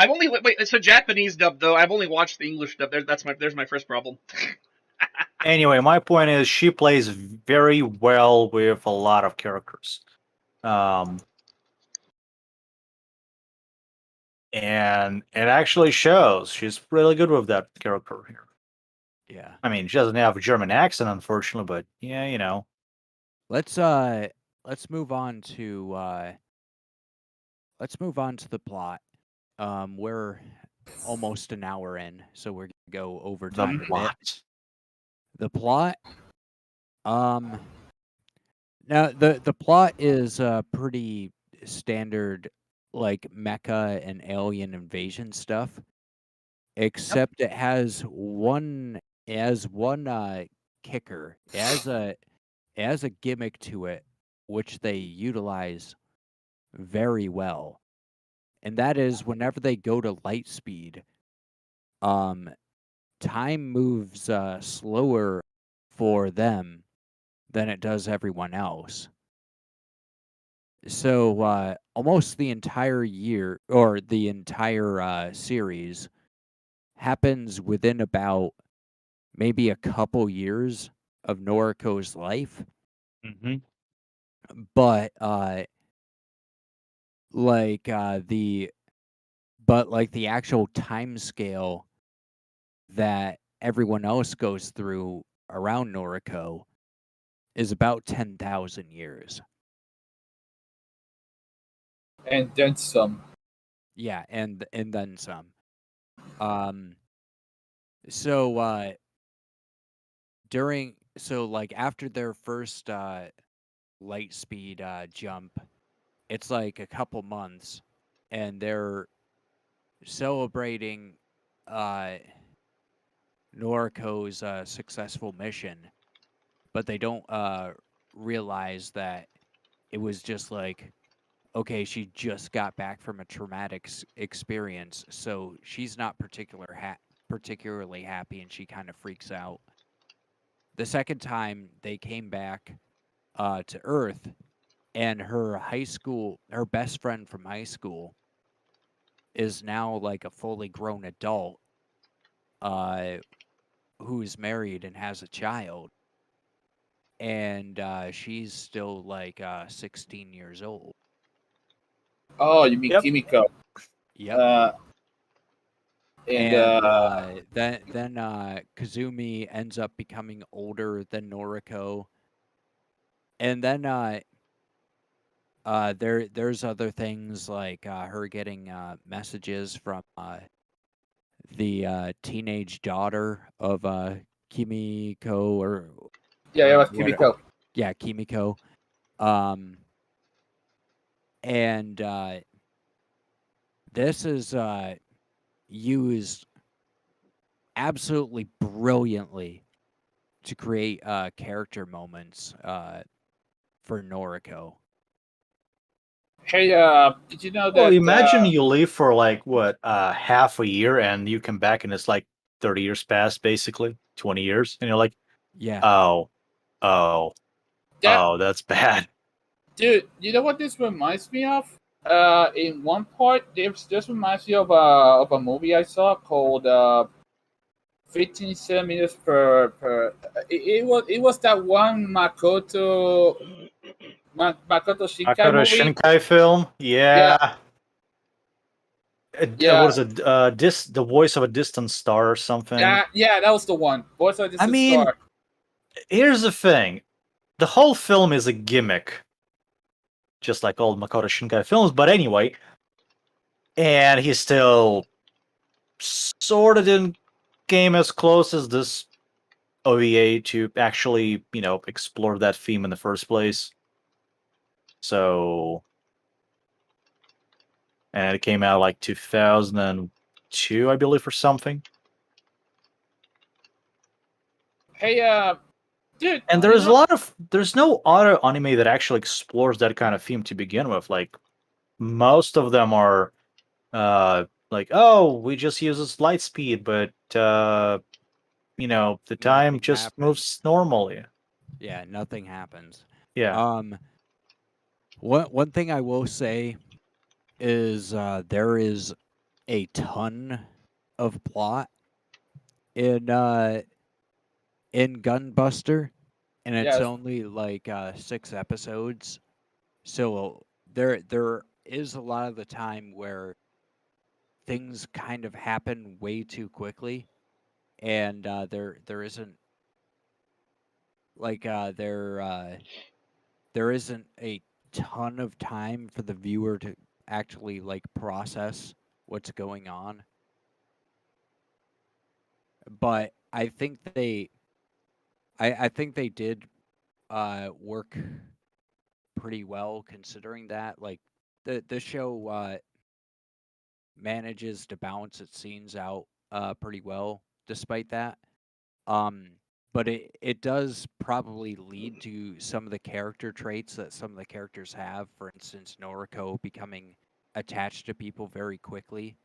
Speaker 3: only wait. It's a Japanese dub though. I've only watched the English dub. There's my first problem.
Speaker 2: anyway, my point is she plays very well with a lot of characters. And it actually shows. She's really good with that character here.
Speaker 1: Yeah.
Speaker 2: I mean, she doesn't have a German accent, unfortunately, but yeah, you know.
Speaker 1: Let's move on to the plot. We're almost an hour in, so we're gonna go over
Speaker 2: The
Speaker 1: time a bit.
Speaker 2: plot.
Speaker 1: The plot. Now the plot is pretty standard, like mecha and alien invasion stuff. Except it has one kicker. It has a gimmick to it, which they utilize very well, and that is whenever they go to light speed, time moves slower for them than it does everyone else. So almost the entire year or the entire series happens within about maybe a couple years of Noriko's life,
Speaker 2: Mm-hmm.
Speaker 1: but like the actual time scale that everyone else goes through around Noriko is about 10,000 years.
Speaker 4: And then some.
Speaker 1: Yeah, and then some. So like after their first light speed jump, it's like a couple months, and they're celebrating Noriko's successful mission, but they don't realize that it was just like, okay, she just got back from a traumatic experience, so she's not particularly happy, and she kind of freaks out. The second time they came back to Earth, and her best friend from high school is now like a fully grown adult who's married and has a child, and she's still like 16 years old.
Speaker 4: Oh, you mean
Speaker 2: Yep.
Speaker 4: Kimiko?
Speaker 1: Yep.
Speaker 4: And
Speaker 1: then Kazumi ends up becoming older than Noriko, and then there's other things like her getting messages from the teenage daughter of Kimiko, or
Speaker 4: yeah, it was
Speaker 1: what-
Speaker 4: Kimiko.
Speaker 1: yeah, Kimiko. And this is used absolutely brilliantly to create character moments for Noriko.
Speaker 4: Hey, did you know that?
Speaker 2: Well, imagine you leave for like what, half a year, and you come back, and it's like 30 years past, basically 20 years, and you're like,
Speaker 1: Yeah.
Speaker 2: oh,
Speaker 4: that,
Speaker 2: that's bad.
Speaker 4: dude, you know what this reminds me of? In one part, this reminds me of a movie I saw called 15 centimeters per. It was that one Makoto Shinkai
Speaker 2: Makoto
Speaker 4: movie.
Speaker 2: Shinkai film, yeah.
Speaker 4: Yeah.
Speaker 2: What is it? The voice of a distant star or something.
Speaker 4: Yeah, that was the one. Voice of a Distant Star.
Speaker 2: Here's the thing: the whole film is a gimmick, just like all Makoto Shinkai films. But anyway, and he still sort of didn't came as close as this OVA to actually, explore that theme in the first place. So, and it came out like 2002, I believe, or something.
Speaker 4: Hey, Dude,
Speaker 2: And there's there's no other anime that actually explores that kind of theme to begin with. Like most of them are like, oh, we just use light speed, but the time
Speaker 1: Nothing
Speaker 2: just
Speaker 1: happens.
Speaker 2: moves normally.
Speaker 1: Yeah, nothing happens.
Speaker 2: Yeah.
Speaker 1: One thing I will say is there is a ton of plot in Gunbuster, and it's
Speaker 4: yes.
Speaker 1: only like 6 episodes. So there is a lot of the time where things kind of happen way too quickly, and there isn't like there isn't a ton of time for the viewer to actually like process what's going on. But I think they did work pretty well considering that. Like the show manages to balance its scenes out pretty well despite that. Um, but it does probably lead to some of the character traits that some of the characters have. For instance, Noriko becoming attached to people very quickly.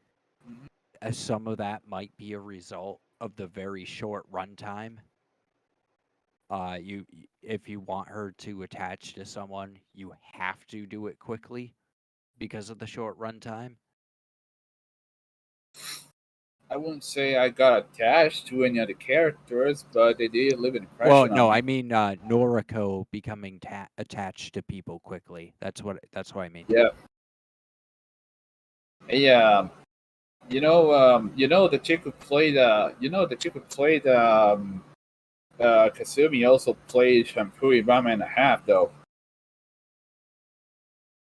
Speaker 1: As some of that might be a result of the very short runtime. If you want her to attach to someone, you have to do it quickly because of the short runtime.
Speaker 4: I wouldn't say I got attached to any of the characters, but they did leave an impression
Speaker 1: Well,
Speaker 4: on
Speaker 1: no,
Speaker 4: me.
Speaker 1: I mean Noriko becoming attached to people quickly. That's what I mean.
Speaker 4: Yeah. Yeah. The chick who played Kasumi also played Shampoo Rama and a half though.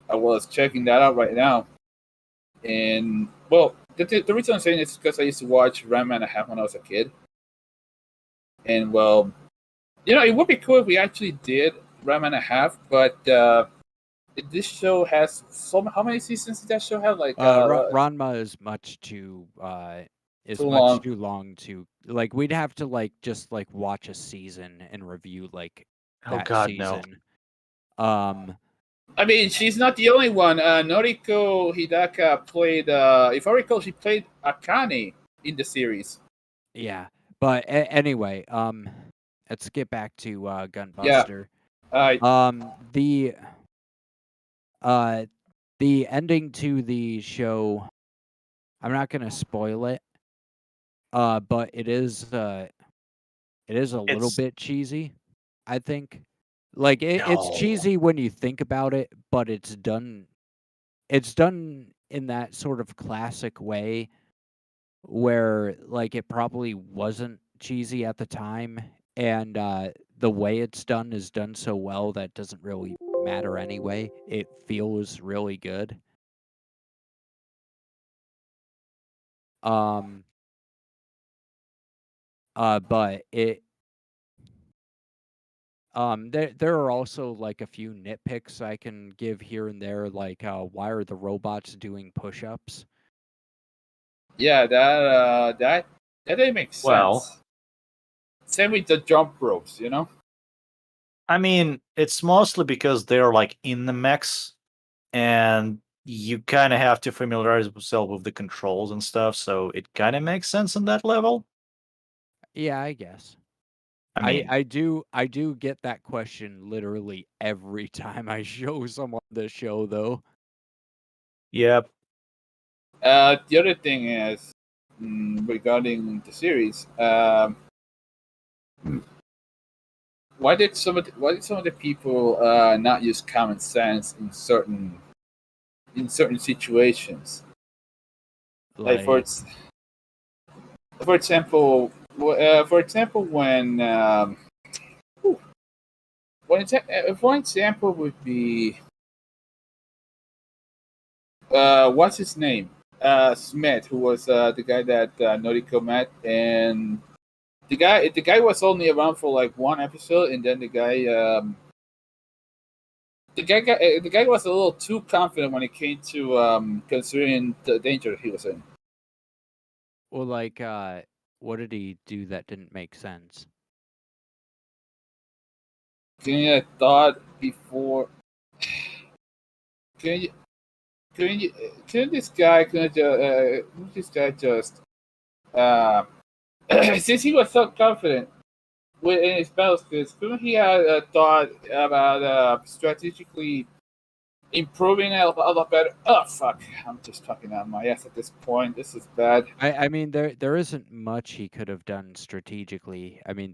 Speaker 4: I was checking that out right now. And well, the reason I'm saying this is because I used to watch Rama and a half when I was a kid. And well, it would be cool if we actually did Rama and a half, but this show has how many seasons did that show have? Like
Speaker 1: Ranma is much too
Speaker 4: too long.
Speaker 1: to like. We'd have to like just like watch a season and review like
Speaker 2: Oh
Speaker 1: that
Speaker 2: God, no.
Speaker 1: season.
Speaker 4: I mean, she's not the only one. Noriko Hidaka played. If I recall, she played Akane in the series.
Speaker 1: Yeah, but anyway, let's get back to
Speaker 4: Yeah.
Speaker 1: Gunbuster.
Speaker 4: Uh,
Speaker 1: The ending to the show, I'm not gonna spoil it. But it is a little
Speaker 2: It's
Speaker 1: bit cheesy, I think. Like it's
Speaker 2: no.
Speaker 1: cheesy when you think about it, but it's done in that sort of classic way where like it probably wasn't cheesy at the time, and the way it's done is done so well that it doesn't really matter anyway. It feels really good. Um but there are also like a few nitpicks I can give here and there, like why are the robots doing push-ups?
Speaker 4: yeah, that didn't make sense.
Speaker 2: Well,
Speaker 4: Same with the jump ropes,
Speaker 2: I mean, it's mostly because they're like in the mechs, and you kind of have to familiarize yourself with the controls and stuff, so it kind of makes sense on that level.
Speaker 1: Yeah, I guess.
Speaker 2: I mean,
Speaker 1: I do get that question literally every time I show someone the show, though.
Speaker 2: yep.
Speaker 4: The other thing is regarding the series. Why did some of the people not use common sense in certain situations? Like for example, when one example would be what's his name? Smith, who was the guy that Noriko met, and the guy was only around for like one episode, and then the guy was a little too confident when it came to considering the danger he was in.
Speaker 1: Well, like what did he do that didn't make sense?
Speaker 4: Can you thought before? Can you? Can this guy? This guy just? Uh, since he was so confident in his battle skills, couldn't he have thought about strategically improving a lot better? Oh fuck! I'm just talking out my ass at this point. This is bad.
Speaker 1: I mean, there isn't much he could have done strategically. I mean,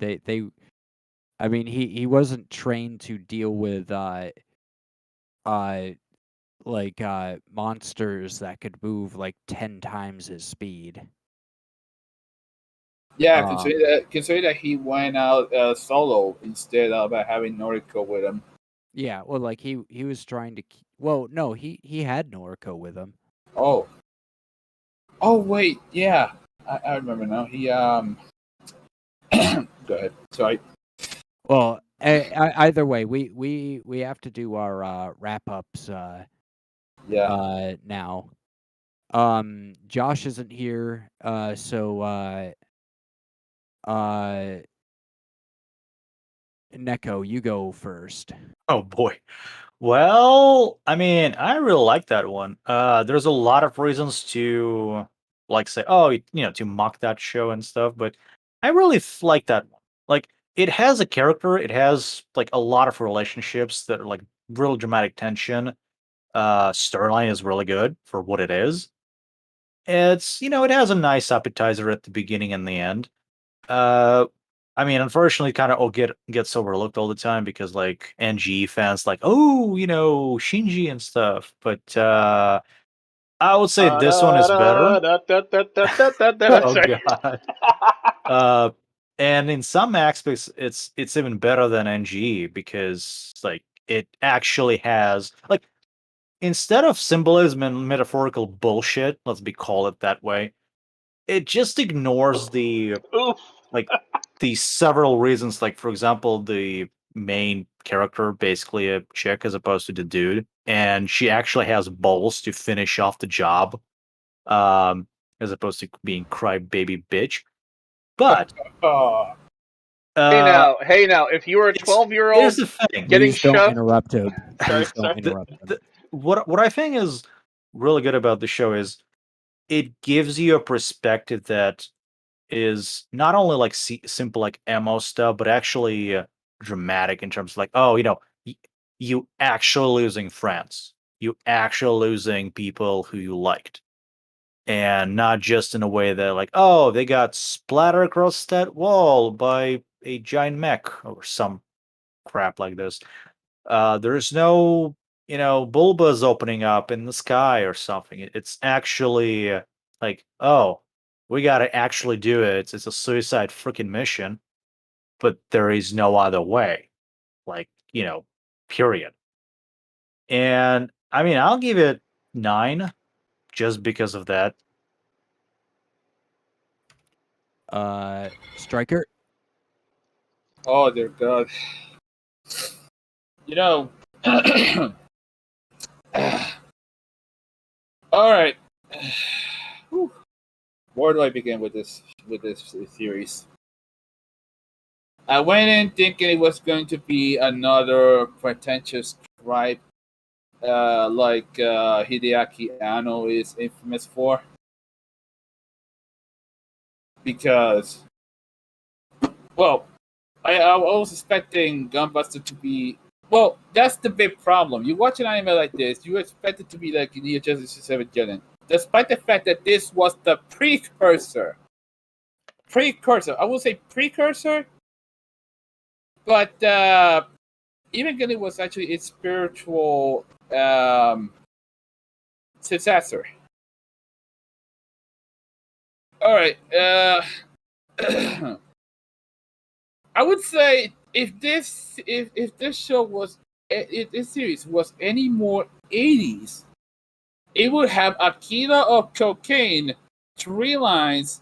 Speaker 1: I mean, he wasn't trained to deal with monsters that could move like 10 times his speed.
Speaker 4: Yeah, considering that he went out solo instead of having Noriko with him.
Speaker 1: Yeah, well, like he was trying to. Well, no, he had Noriko with him.
Speaker 4: Oh. Oh wait, yeah, I remember now. He Go ahead. Sorry.
Speaker 1: Well, either way, we have to do our wrap ups.
Speaker 4: Yeah.
Speaker 1: Now, Josh isn't here, so Neko, you go first.
Speaker 2: Oh boy. Well, I mean, I really like that one. There's a lot of reasons to like say, oh, to mock that show and stuff, but I really like that one. Like, it has a character, it has like a lot of relationships that are like real dramatic tension. Storyline is really good for what it is. It's it has a nice appetizer at the beginning and the end. Uh, I mean, unfortunately, kind of gets overlooked all the time because like NG fans like, oh, Shinji and stuff. But I would say this one is better. Oh
Speaker 3: Sorry.
Speaker 2: god. And in some aspects, it's even better than NG because like it actually has like instead of symbolism and metaphorical bullshit, let's be call it that way, it just ignores the
Speaker 3: Oof.
Speaker 2: like the several reasons, like for example the main character basically a chick as opposed to the dude, and she actually has balls to finish off the job, as opposed to being crybaby bitch. But
Speaker 4: Oh.
Speaker 3: Hey now, if you were a
Speaker 2: here's
Speaker 3: 12-year-old
Speaker 2: the thing.
Speaker 3: getting
Speaker 1: Please don't
Speaker 3: shoved,
Speaker 1: interrupt him.
Speaker 3: sorry,
Speaker 1: Please don't
Speaker 3: sorry.
Speaker 1: interrupt him.
Speaker 2: What I think is really good about the show is it gives you a perspective that is not only like simple like emo stuff, but actually dramatic in terms of like, oh, you actually losing friends, you actually losing people who you liked, and not just in a way that like, oh, they got splattered across that wall by a giant mech or some crap like this. There's no, bulbas opening up in the sky or something. It's actually like, oh, we got to actually do it. It's a suicide freaking mission, but there is no other way. Like, period. And I mean, I'll give it 9 just because of that.
Speaker 1: Striker.
Speaker 4: Oh dear God. All right. Whew. Where do I begin with this series? I went in thinking it was going to be another pretentious tribe, like Hideaki Anno is infamous for, because, well, I was expecting Gunbuster to be. Well, that's the big problem. You watch an anime like this, you expect it to be like Neon Genesis Evangelion, despite the fact that this was the precursor. I will say precursor, but Evangelion was actually its spiritual successor. All right. I would say if this show was if this series was any more 80s, it would have a kilo of cocaine, 3 lines,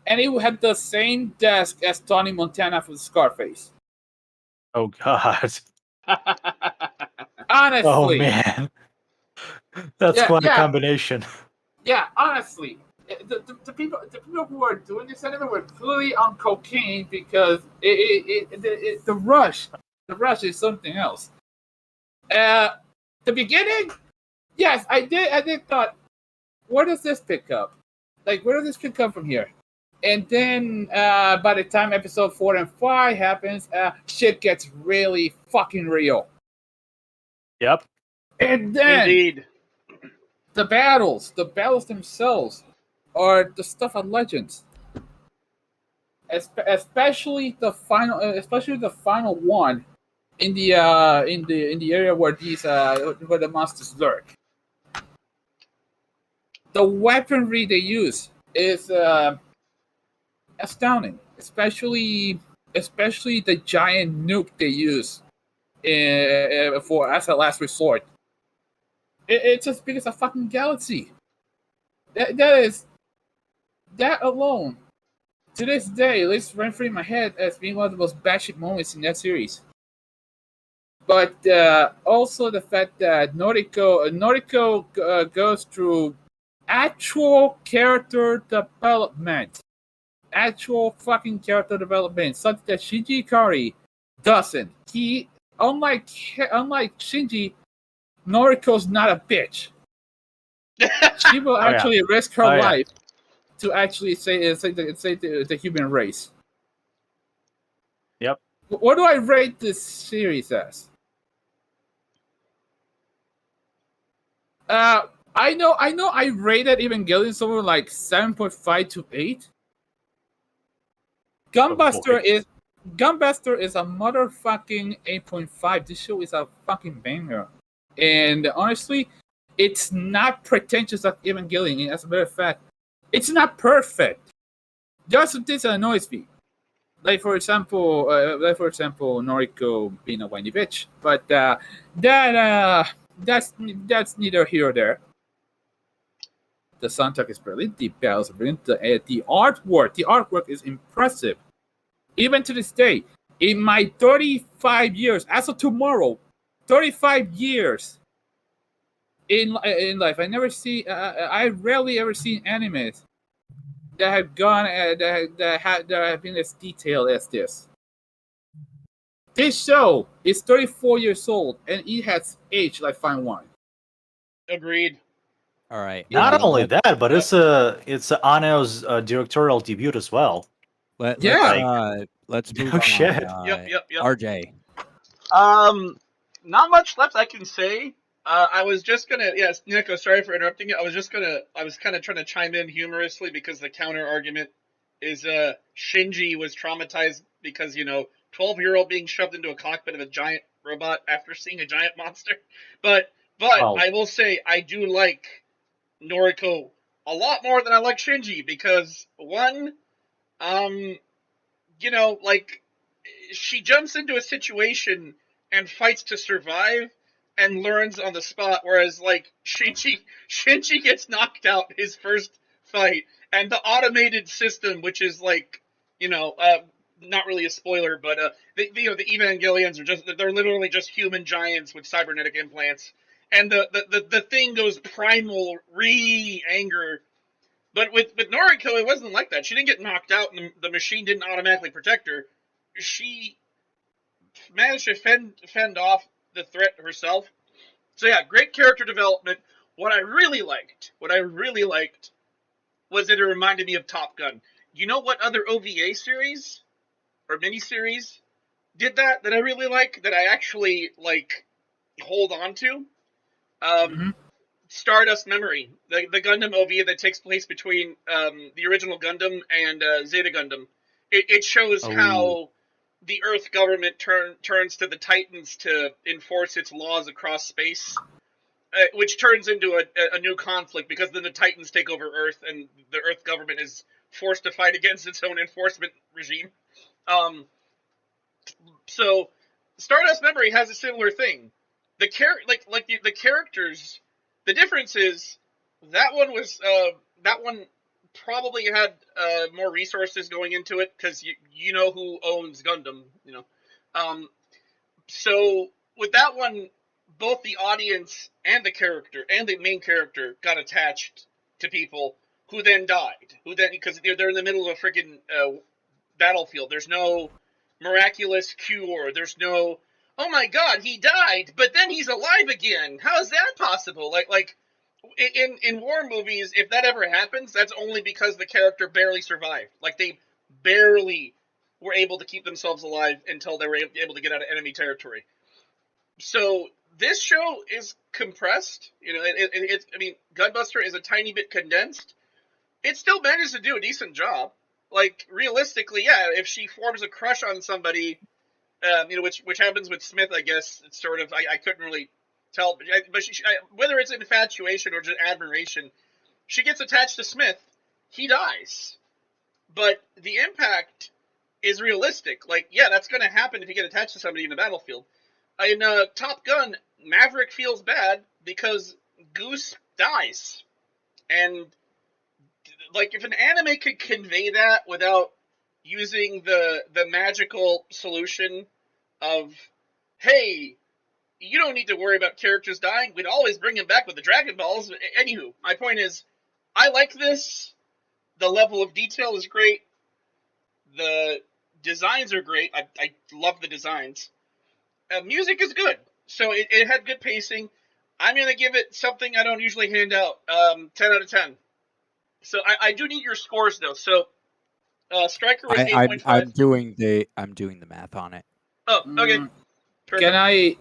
Speaker 4: and it would have the same desk as Tony Montana from Scarface.
Speaker 2: Oh God.
Speaker 4: Honestly.
Speaker 2: Oh man. That's quite a combination.
Speaker 4: Yeah, honestly. The people who are doing this anime were clearly on cocaine because the The rest is something else. The beginning, yes, I did thought, where does this pick up? Like, where does this pick up from here? And then by the time episode 4 and 5 happens, shit gets really fucking real.
Speaker 2: Yep.
Speaker 4: And then
Speaker 3: Indeed.
Speaker 4: the battles themselves are the stuff of legends. Especially the final one in the area where where the monsters lurk. The weaponry they use is astounding, especially the giant nuke they use for as a last resort. It's as big as a fucking galaxy. That alone, to this day, lives rent free in my head as being one of the most batshit moments in that series. But also the fact that Noriko goes through actual character development. Actual fucking character development, something that Shinji Ikari doesn't. He, unlike Shinji, Noriko's not a bitch. She will actually risk her life to actually save the human race.
Speaker 2: Yep.
Speaker 4: What do I rate this series as? I know I rated Evangelion somewhere like 7.5 to 8. Gunbuster is a motherfucking 8.5. This show is a fucking banger. And honestly, it's not pretentious like Evangelion. As a matter of fact, it's not perfect. Just this annoys me. Like for example, Noriko being a whiny bitch. But that's neither here or there. The soundtrack is brilliant. The battles are brilliant. The artwork is impressive. Even to this day, in my 35 years, as of tomorrow, 35 years in life, I rarely ever seen animes that have gone that have been as detailed as this. This show is 34 years old and it has aged like fine wine.
Speaker 3: Agreed.
Speaker 1: All right.
Speaker 2: Not only that, but it's Ano's directorial debut as well.
Speaker 1: Let's move
Speaker 2: Oh,
Speaker 1: on.
Speaker 2: shit.
Speaker 3: Yep.
Speaker 1: RJ.
Speaker 3: Not much left I can say. I was just gonna, yes, Nico, sorry for interrupting you. I was kind of trying to chime in humorously because the counter argument is, Shinji was traumatized because, 12-year-old being shoved into a cockpit of a giant robot after seeing a giant monster. But I will say, I do like Noriko a lot more than I like Shinji because, one, she jumps into a situation and fights to survive and learns on the spot, whereas like Shinji gets knocked out his first fight, and the automated system, which is like, not really a spoiler, but the Evangelions are they're literally just human giants with cybernetic implants, and the thing goes primal anger. But with Noriko, it wasn't like that. She didn't get knocked out, and the machine didn't automatically protect her. She managed to fend off the threat herself. So yeah, great character development. What I really liked was that it reminded me of Top Gun. You know what other OVA series or miniseries did that I really like, that I actually like hold on to? Stardust Memory, the Gundam OVA that takes place between the original Gundam and Zeta Gundam. It shows how the Earth government turns to the Titans to enforce its laws across space, which turns into a new conflict because then the Titans take over Earth and the Earth government is forced to fight against its own enforcement regime. So Stardust Memory has a similar thing. The characters. The difference is that one probably had more resources going into it because you know who owns Gundam, So with that one, both the audience and the main character got attached to people who then died, because they're in the middle of a freaking battlefield. There's no miraculous cure. There's no, oh my god, he died, but then he's alive again. How is that possible? Like in war movies, if that ever happens, that's only because the character barely survived. Like they barely were able to keep themselves alive until they were able to get out of enemy territory. So this show is compressed. You know, it's. I mean, Gunbuster is a tiny bit condensed. It still manages to do a decent job. Like realistically, yeah, if she forms a crush on somebody, you know, which happens with Smith, I guess it's sort of I couldn't really tell, but whether it's infatuation or just admiration, she gets attached to Smith, he dies, but the impact is realistic. Like, yeah, that's going to happen if you get attached to somebody in the battlefield. In Top Gun, Maverick feels bad because Goose dies, and like if an anime could convey that without using the magical solution of, hey, you don't need to worry about characters dying. We'd always bring them back with the Dragon Balls. Anywho, my point is, I like this. The level of detail is great. The designs are great. I love the designs. Music is good. So it had good pacing. I'm going to give it something I don't usually hand out. 10 out of 10. So I do need your scores, though. So Striker was 8.5.
Speaker 1: I'm doing the math on it.
Speaker 3: Oh, okay.
Speaker 4: Perfect.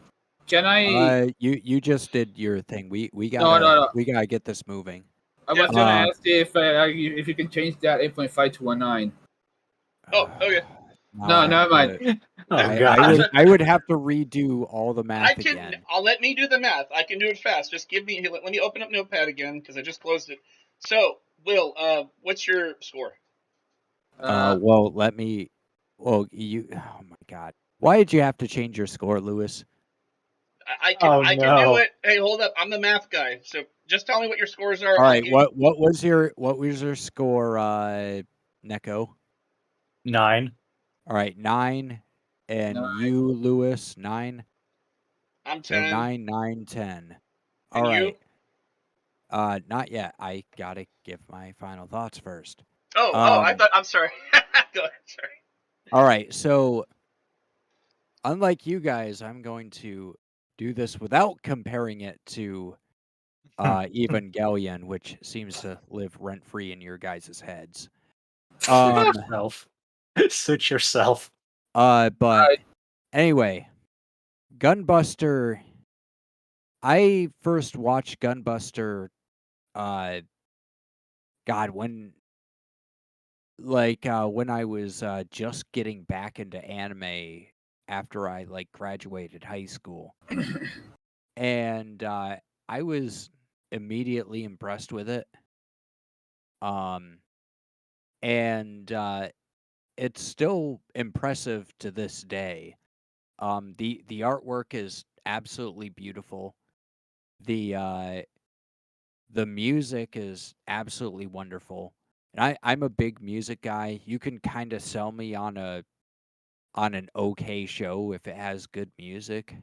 Speaker 4: Can I?
Speaker 1: You just did your thing. We
Speaker 4: No.
Speaker 1: we gotta get this moving.
Speaker 4: I was gonna ask if you can change that 8.5 to a 9.
Speaker 3: Oh, okay.
Speaker 4: No, never mind.
Speaker 2: Oh god.
Speaker 1: I would have to redo all the math again.
Speaker 3: I'll let me do the math. I can do it fast. Just give me. Let me open up Notepad again because I just closed it. So, Will, what's your score?
Speaker 1: Well, let me. Well, you. Oh my god. Why did you have to change your score, Lewis?
Speaker 3: I can do it. Hey, hold up. I'm the math guy. So just tell me what your scores are.
Speaker 1: All right. What was your score, Neko?
Speaker 2: 9.
Speaker 1: All right, 9. And
Speaker 4: 9.
Speaker 1: you, Lewis, 9.
Speaker 3: I'm 10.
Speaker 1: So 9, 9, 10.
Speaker 3: And
Speaker 1: All right.
Speaker 3: you?
Speaker 1: Not yet. I gotta give my final thoughts first.
Speaker 3: I'm sorry. Go ahead. Sorry.
Speaker 1: All right. So, unlike you guys, I'm going to do this without comparing it to Evangelion, which seems to live rent free in your guys' heads.
Speaker 2: Suit yourself.
Speaker 1: But anyway, Gunbuster. I first watched Gunbuster. When I was just getting back into anime after I graduated high school, and I was immediately impressed with it. And it's still impressive to this day. The artwork is absolutely beautiful. The music is absolutely wonderful. And I'm a big music guy. You can kind of sell me on an okay show if it has good music.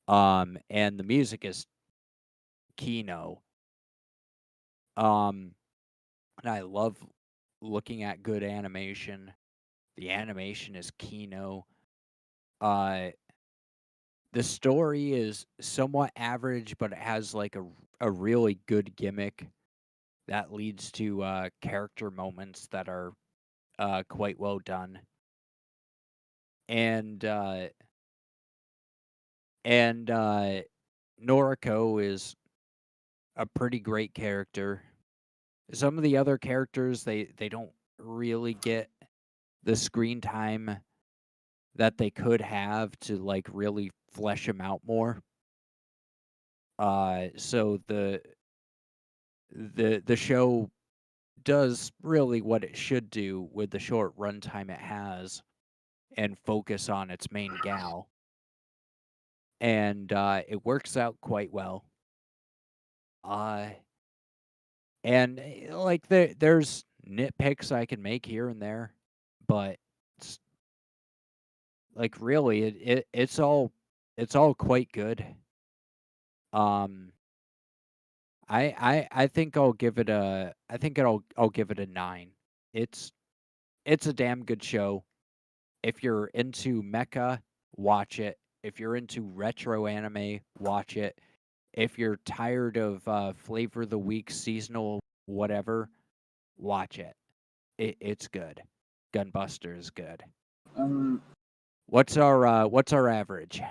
Speaker 1: And the music is Kino. And I love looking at good animation. The animation is Kino. The story is somewhat average, but it has a really good gimmick that leads to character moments that are quite well done. And Noriko is a pretty great character. Some of the other characters they don't really get the screen time that they could have to really flesh them out more. So the show does really what it should do with the short runtime it has and focus on its main gal. And it works out quite well. And there's nitpicks I can make here and there, but it's, really it's all quite good. I think I'll give it a I'll give it a 9. It's a damn good show. If you're into mecha watch it. If you're into retro anime, watch it. If you're tired of flavor of the week, seasonal, whatever, watch it. It's good. Gunbuster is good.
Speaker 4: Um,
Speaker 1: What's our average?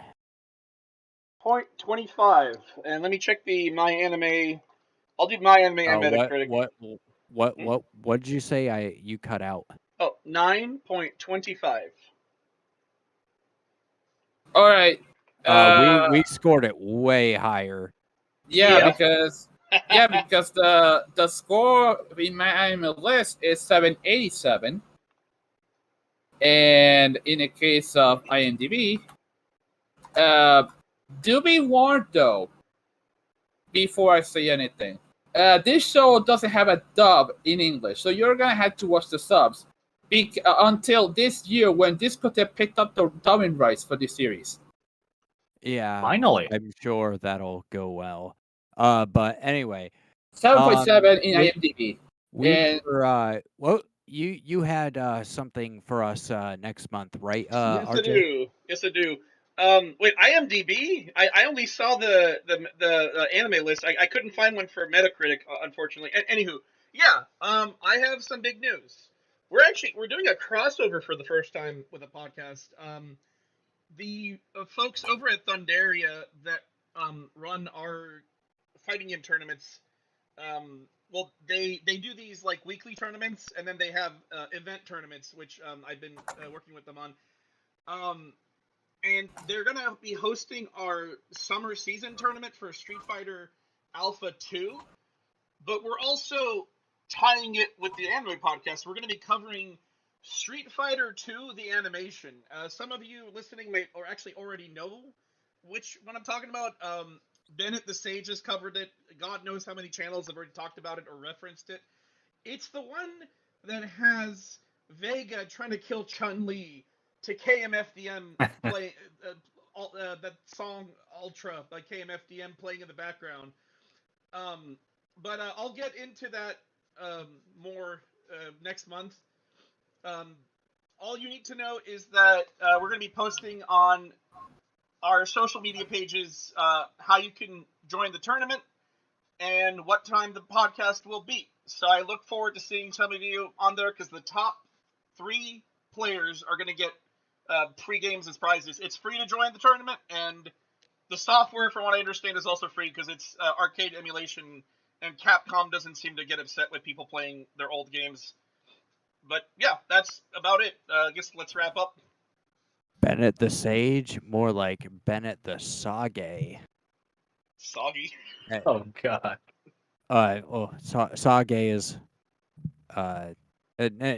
Speaker 3: 0.25. And let me check the My Anime. I'll do My Anime and Metacritic.
Speaker 1: What did you say? You cut out.
Speaker 3: Oh, 9.25.
Speaker 4: all right.
Speaker 1: We scored it way higher.
Speaker 4: Yeah,
Speaker 2: Yep.
Speaker 4: because the score in my anime list is 787, and in the case of IMDb, do be warned though. Before I say anything, this show doesn't have a dub in English, so you're gonna have to watch the subs until this year when Discotek picked up the dubbing rights for this series.
Speaker 1: Yeah,
Speaker 2: Finally.
Speaker 1: I'm sure that'll go well. But anyway,
Speaker 4: 7.7 in
Speaker 1: we-
Speaker 4: IMDb.
Speaker 1: we
Speaker 4: And-
Speaker 1: were well, you had something for us next month, right?
Speaker 3: Yes, I
Speaker 1: RJ?
Speaker 3: do. Yes, I do. Wait, IMDb? I only saw the anime list. I couldn't find one for Metacritic, unfortunately. Anywho, yeah. I have some big news. We're doing a crossover for the first time with a podcast. The folks over at Thundaria that run our fighting game tournaments. Well, they do these like weekly tournaments, and then they have event tournaments, which I've been working with them on. And they're gonna be hosting our summer season tournament for Street Fighter Alpha 2, but we're also tying it with the anime podcast. We're gonna be covering Street Fighter 2, the animation. Some of you listening may or actually already know which one I'm talking about. Bennett the Sage has covered it. God knows how many channels have already talked about it or referenced it. It's the one that has Vega trying to kill Chun-Li to KMFDM play that song Ultra by KMFDM playing in the background. But I'll get into that more next month. All you need to know is that we're going to be posting on our social media pages how you can join the tournament and what time the podcast will be. So I look forward to seeing some of you on there because the top 3 players are going to get pre-games as prizes. It's free to join the tournament, and the software, from what I understand, is also free because it's arcade emulation, and Capcom doesn't seem to get upset with people playing their old games. But yeah, that's about it. I guess let's wrap up.
Speaker 1: Bennett the Sage, more like Bennett the Sage.
Speaker 3: Soggy.
Speaker 2: Oh God.
Speaker 1: Sage is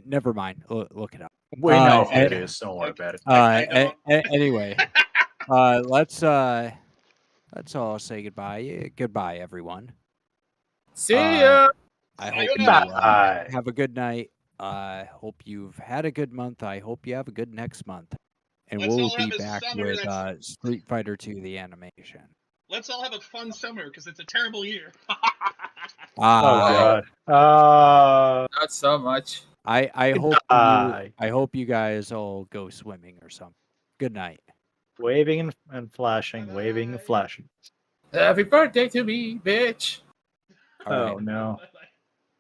Speaker 1: never mind. Look it up.
Speaker 2: We know who
Speaker 1: and-
Speaker 2: it is. Don't worry about it.
Speaker 3: I don't.
Speaker 1: Anyway, let's all say goodbye. Goodbye, everyone.
Speaker 4: See ya.
Speaker 1: I hope you
Speaker 2: Bye.
Speaker 1: have a good night. I hope you've had a good month. I hope you have a good next month. And
Speaker 3: Let's
Speaker 1: we'll
Speaker 3: all
Speaker 1: be
Speaker 3: have a
Speaker 1: back
Speaker 3: summer
Speaker 1: with
Speaker 3: that's-
Speaker 1: Street Fighter 2, the animation.
Speaker 3: Let's all have a fun summer because it's a terrible year.
Speaker 2: Oh God.
Speaker 4: Not so much.
Speaker 1: I hope
Speaker 2: Goodbye.
Speaker 1: I hope you guys all go swimming or something. Good night.
Speaker 2: Waving and flashing, waving and flashing.
Speaker 4: Happy birthday to me, bitch.
Speaker 1: All right.
Speaker 2: Oh no.